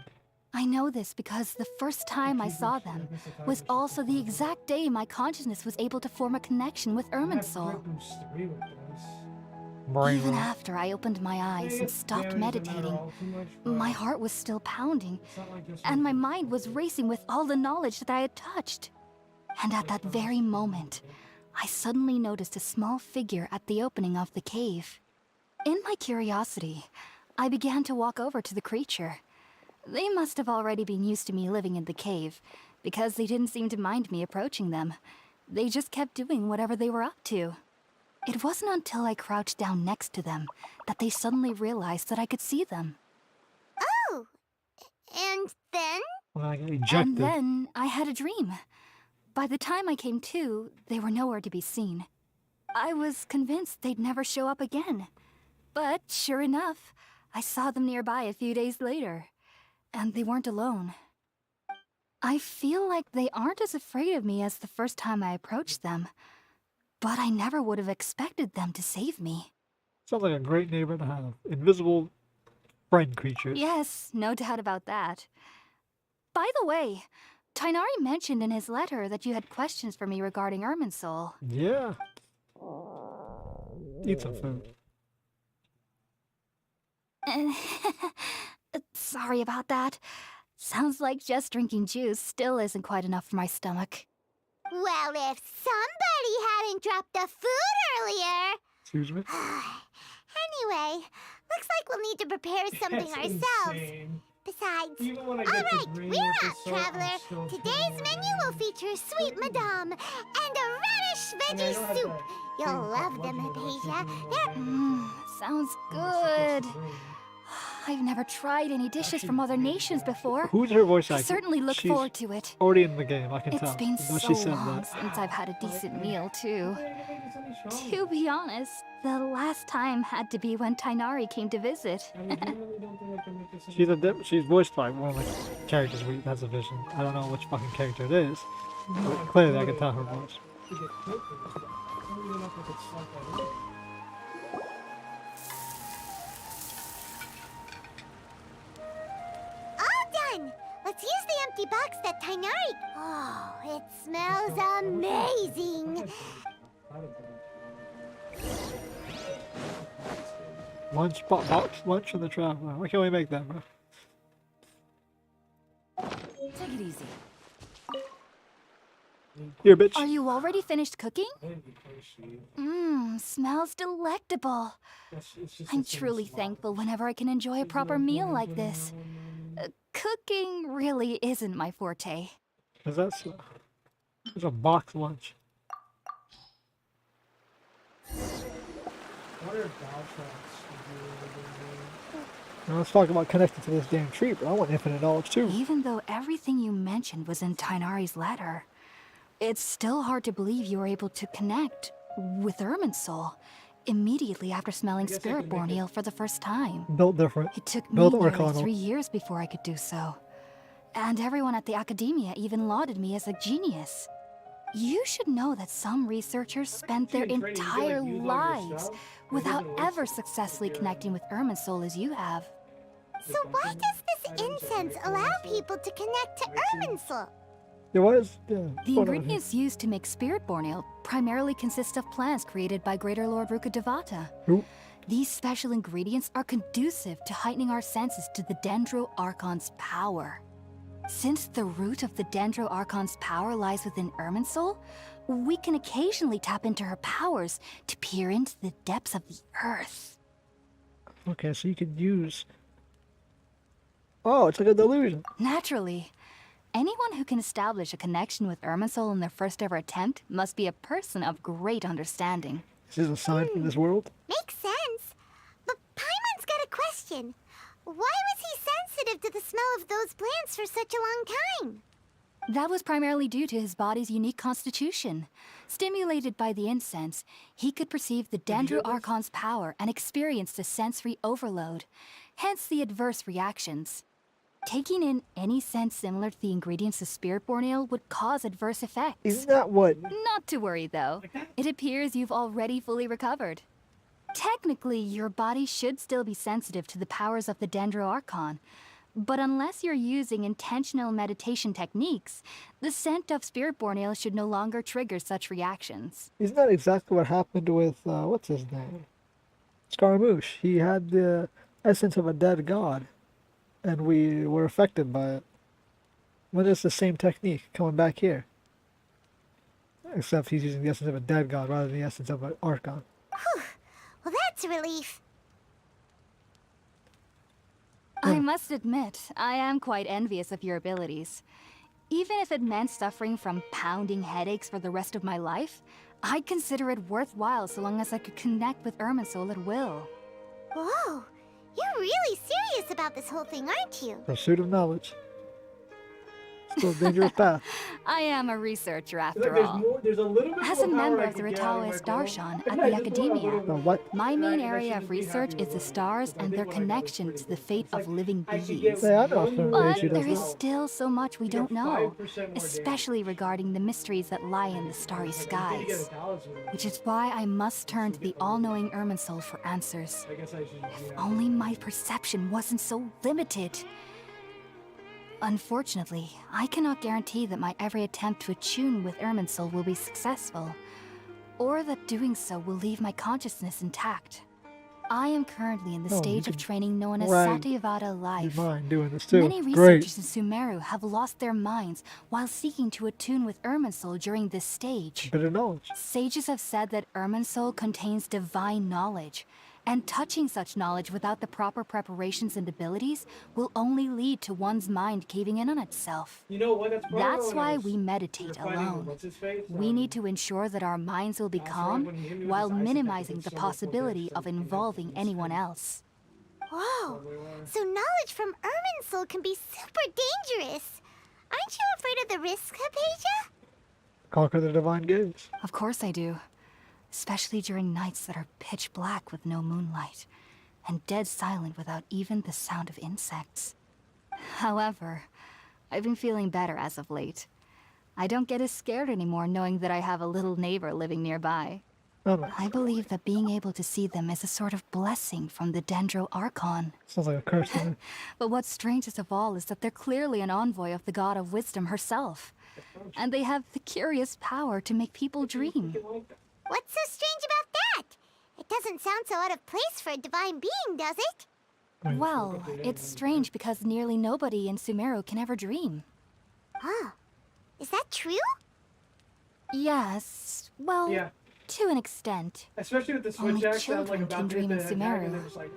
S10: I know this because the first time I saw them was also the exact day my consciousness was able to form a connection with Irminsul.
S1: Brain
S10: Even
S1: rot.
S10: after I opened my eyes and stopped meditating, my heart was still pounding, and my mind was racing with all the knowledge that I had touched. And at that very moment, I suddenly noticed a small figure at the opening of the cave. In my curiosity, I began to walk over to the creature. They must have already been used to me living in the cave, because they didn't seem to mind me approaching them. They just kept doing whatever they were up to. It wasn't until I crouched down next to them that they suddenly realized that I could see them.
S7: Oh, and then?
S1: When I got
S10: And
S1: ejected.
S10: then I had a dream. By the time I came to, they were nowhere to be seen. I was convinced they'd never show up again. But sure enough, I saw them nearby a few days later. And they weren't alone. I feel like they aren't as afraid of me as the first time I approached them. But I never would have expected them to save me.
S1: Sounds like a great neighbor to have. Invisible friend creatures.
S10: Yes, no doubt about that. By the way, Tainari mentioned in his letter that you had questions for me regarding Irminsul.
S1: Yeah. Eat some food.
S10: Sorry about that. Sounds like just drinking juice still isn't quite enough for my stomach.
S7: Well, if somebody hadn't dropped the food earlier.
S1: Excuse me?
S7: Anyway, looks like we'll need to prepare something
S2: That's
S7: ourselves.
S2: insane.
S7: Besides,
S2: Even when I
S7: all
S2: get to
S7: right,
S2: green
S7: we're
S2: with the
S7: out,
S2: salt, I'm
S7: traveler.
S2: still
S7: Today's menu will feature sweet madame and a radish
S2: I mean, I
S7: veggie
S2: don't have
S7: soup.
S2: that
S7: You'll
S2: green
S7: love
S2: part
S7: them,
S2: much more, but
S7: Hypatia.
S2: I still do
S7: They're
S2: more
S10: Sounds
S2: damage.
S10: good. I've never tried any dishes from other nations before.
S1: Who's her voice
S10: I
S1: actor?
S10: certainly look
S1: She's
S10: forward to it.
S1: already in the game, I can tell.
S10: It's been
S1: Though
S10: so
S1: she said
S10: long
S1: that.
S10: since I've had a decent meal, too. To be honest, the last time had to be when Tainari came to visit.
S1: She's voiced by one of the characters has a vision. I don't know which fucking character it is, but clearly I can tell her voice.
S7: all done. Let's use the empty box that Tainari. Oh, it smells amazing.
S1: Lunch for the traveler. Why can't we make that, bro?
S5: Take it easy.
S1: Here, bitch.
S10: Are you already finished cooking? Smells delectable. I'm truly thankful whenever I can enjoy a proper meal like this. Cooking really isn't my forte.
S1: Cause that's a box lunch. Now let's talk about connecting to this damn tree, bro. I want infinite knowledge too.
S10: Even though everything you mentioned was in Tainari's letter, it's still hard to believe you were able to connect with Irminsul immediately after smelling Spiritborn eel for the first time.
S1: Built different.
S10: It took me
S1: Built
S10: nearly
S1: Arcanal.
S10: 3 years before I could do so. And everyone at the academia even lauded me as a genius. You should know that some researchers spent their entire lives without ever successfully connecting with Irminsul as you have.
S7: So why does this incense allow people to connect to Irminsul?
S1: There was
S10: The ingredients used to make Spiritborn ale primarily consist of plants created by Greater Lord Rukkhadevata.
S1: Who?
S10: These special ingredients are conducive to heightening our senses to the Dendro Archon's power. Since the root of the Dendro Archon's power lies within Irminsul, we can occasionally tap into her powers to peer into the depths of the earth.
S1: Okay, so you could use. Oh, it's like a delusion.
S10: Naturally, anyone who can establish a connection with Irminsul in their first ever attempt must be a person of great understanding.
S1: This is a sign from this world.
S7: Makes sense. But Paimon's got a question. Why was he sensitive to the smell of those plants for such a long time?
S10: That was primarily due to his body's unique constitution. Stimulated by the incense, he could perceive the Dendro Archon's power and experienced a sensory overload, hence the adverse reactions. Taking in any scent similar to the ingredients of Spiritborn ale would cause adverse effects.
S1: Isn't that what?
S10: Not to worry, though. It appears you've already fully recovered. Technically, your body should still be sensitive to the powers of the Dendro Archon, but unless you're using intentional meditation techniques, the scent of Spiritborn ale should no longer trigger such reactions.
S1: Isn't that exactly what happened with what's his name? Scaramouche. He had the essence of a dead god, and we were affected by it. When is the same technique coming back here? Except he's using the essence of a dead god rather than the essence of an Archon.
S7: Well, that's a relief.
S10: I must admit, I am quite envious of your abilities. Even if it meant suffering from pounding headaches for the rest of my life, I'd consider it worthwhile so long as I could connect with Irminsul at will.
S7: Whoa, you're really serious about this whole thing, aren't you?
S1: Pursuit of knowledge. Still a dangerous path.
S10: I am a researcher after all.
S2: There's a little bit
S10: As a
S2: more power
S10: member
S2: I
S10: of the
S2: could get out of
S10: Ritalis
S2: my phone.
S10: Darshan at
S2: I
S10: the
S2: just want a
S10: Academia,
S2: little-
S1: What?
S10: my main
S2: I
S10: area
S2: shouldn't
S10: of
S2: be
S10: research
S2: happy
S10: is the
S2: with it,
S10: stars
S2: because I
S10: and their
S2: think when I got
S10: connection
S2: this
S10: to the fate of living
S2: I could
S10: beings.
S2: get
S1: Yeah, I know.
S2: one
S1: But
S2: more
S10: But
S1: she
S10: there
S1: does
S10: is
S1: not.
S10: still so much we don't know,
S2: 5% more
S10: especially regarding the mysteries that lie in the starry skies. Which is why I must turn to the all-knowing Irminsul for answers.
S2: I guess I should.
S10: If only my perception wasn't so limited. Unfortunately, I cannot guarantee that my every attempt to attune with Irminsul will be successful, or that doing so will leave my consciousness intact. I am currently in the
S1: Oh, you
S10: stage of
S1: can
S10: training known as
S1: rag
S10: Satyavada
S1: You
S10: life.
S1: mind doing this too?
S10: Many
S1: Great.
S10: researchers in Sumeru have lost their minds while seeking to attune with Irminsul during this stage.
S1: Bit of knowledge.
S10: Sages have said that Irminsul contains divine knowledge, and touching such knowledge without the proper preparations and abilities will only lead to one's mind caving in on itself.
S2: You know what? That's
S10: That's why we meditate alone.
S2: What's-his-face?
S10: We need to ensure that our minds will be calm while minimizing the possibility of involving anyone else.
S7: Whoa. So knowledge from Irminsul can be super dangerous. Aren't you afraid of the risks, Hypatia?
S1: Conquer the divine gaze.
S10: Of course I do. Especially during nights that are pitch black with no moonlight, and dead silent without even the sound of insects. However, I've been feeling better as of late. I don't get as scared anymore knowing that I have a little neighbor living nearby.
S1: Oh, no.
S10: I believe that being able to see them is a sort of blessing from the Dendro Archon.
S1: Sounds like a curse to me.
S10: But what's strangest of all is that they're clearly an envoy of the god of wisdom herself. And they have the curious power to make people dream.
S7: What's so strange about that? It doesn't sound so out of place for a divine being, does it?
S10: Well, it's strange because nearly nobody in Sumeru can ever dream.
S7: Huh. Is that true?
S10: Yes, well,
S2: Yeah.
S10: to an extent.
S2: Especially with the
S10: Only
S2: switch axe, I'm like
S10: children
S2: about
S10: can
S2: to hit
S10: dream in
S2: the attack, and
S10: Sumeru.
S2: they're just like,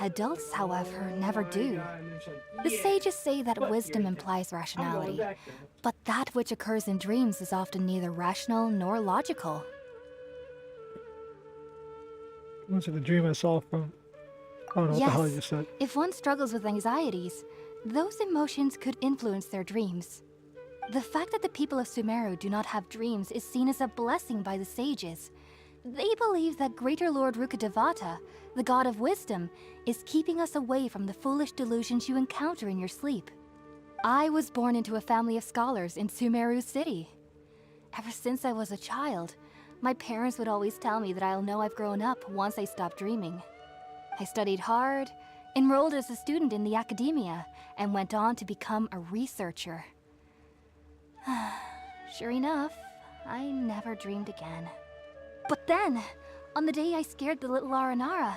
S10: Adults, however, never
S2: "Oh
S10: do.
S2: my God," and they're just like,
S10: The
S2: "Yeah."
S10: sages say that
S2: But
S10: wisdom
S2: you're-
S10: implies
S2: I'm going
S10: rationality,
S2: back there.
S10: but that which occurs in dreams is often neither rational nor logical.
S1: What's the dream I saw from? I don't know what the hell you
S10: Yes,
S1: said.
S10: if one struggles with anxieties, those emotions could influence their dreams. The fact that the people of Sumeru do not have dreams is seen as a blessing by the sages. They believe that Greater Lord Rukkhadevata, the god of wisdom, is keeping us away from the foolish delusions you encounter in your sleep. I was born into a family of scholars in Sumeru City. Ever since I was a child, my parents would always tell me that I'll know I've grown up once I stop dreaming. I studied hard, enrolled as a student in the academia, and went on to become a researcher. Sure enough, I never dreamed again. But then, on the day I scared the little Aranara,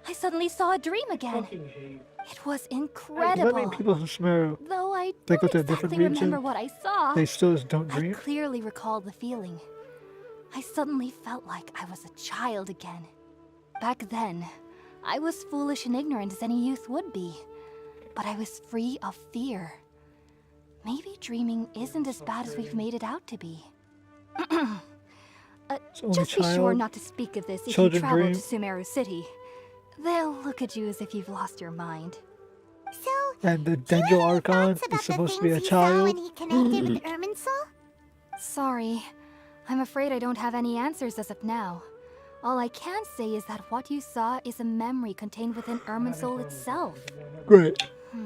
S10: I suddenly saw a dream again.
S2: Fucking hate.
S10: It was
S1: Does that mean
S10: incredible.
S1: people from Sumeru,
S10: Though I
S1: They
S10: don't
S1: go to a different
S10: exactly remember
S1: region?
S10: what I saw,
S1: they still just don't
S10: I
S1: dream?
S10: clearly recall the feeling. I suddenly felt like I was a child again. Back then, I was foolish and ignorant as any youth would be, but I was free of fear. Maybe dreaming isn't as bad as we've made it out to be.
S1: It's only
S10: Just be sure
S1: child.
S10: not to speak of this if you
S1: Children
S10: travel
S1: dream.
S10: to Sumeru City. They'll look at you as if you've lost your mind.
S7: So,
S1: And the
S7: do you have
S1: Dendro
S7: any
S1: Archon
S7: thoughts about
S1: is supposed
S7: the
S1: to be a
S7: things he saw
S1: child.
S7: when he connected with Irminsul?
S10: Sorry, I'm afraid I don't have any answers as of now. All I can say is that what you saw is a memory contained within Irminsul itself.
S1: Great.
S2: I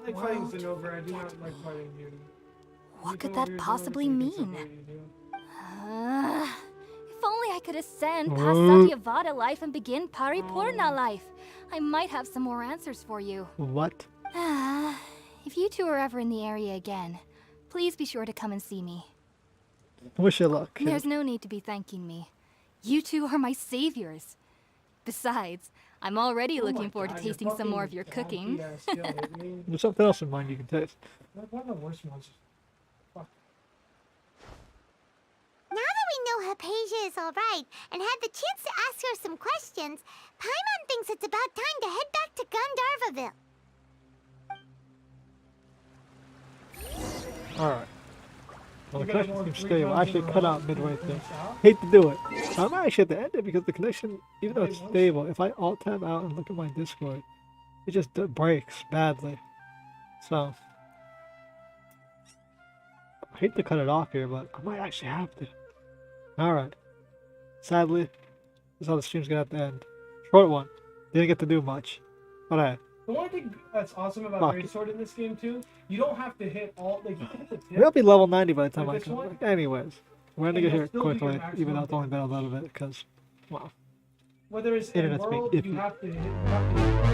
S2: like fighting
S10: Won't
S2: Zenobra, I do not like fighting you.
S10: What
S2: You
S10: could
S2: come over
S10: that
S2: here,
S10: possibly
S2: Zenobra,
S10: mean?
S2: so you can say
S10: If only I could ascend past
S1: What?
S10: Satyavada life and begin Paripurna life. I might have some more answers for you.
S1: What?
S10: If you two are ever in the area again, please be sure to come and see me.
S1: Wish you luck, kid.
S10: There's no need to be thanking me. You two are my saviors. Besides, I'm already
S2: Oh my
S10: looking forward
S2: God,
S10: to
S2: your
S10: tasting some more of
S2: fucking
S10: your cooking.
S2: donkey-ass skill, I mean,
S1: There's something else in mind you can taste.
S2: one of the worst ones. Fuck.
S7: Now that we know Hypatia is alright and had the chance to ask her some questions, Paimon thinks it's about time to head back to Gandharvaville.
S1: Alright. Well, the
S2: You're gonna
S1: connection
S2: go
S1: seems
S2: 3
S1: stable. I
S2: times
S1: actually
S2: in a
S1: cut
S2: row
S1: out midway
S2: from
S1: through.
S2: south?
S1: Hate to do it. I might actually have to end it because the connection, even though it's stable, if I alt tab out and look at my Discord, it just breaks badly. So, I hate to cut it off here, but I might actually have to. Alright. Sadly, this is how the stream's gonna have to end. Short one. Didn't get to do much. But hey,
S2: The one thing that's awesome about
S1: Fuck
S2: Great
S1: it.
S2: Sword in this game too, you don't have to hit all, like, you can hit the tip.
S1: we'll be level 90 by the time
S2: Like
S1: I
S2: this
S1: come
S2: one?
S1: back. Anyways, we're gonna
S2: And
S1: get
S2: you'll
S1: here
S2: still do your
S1: quickly,
S2: maximum
S1: even though it's only
S2: damage.
S1: been a little bit, because, well.
S2: Whether it's in
S1: Internet's being
S2: world, you
S1: iffy.
S2: have to hit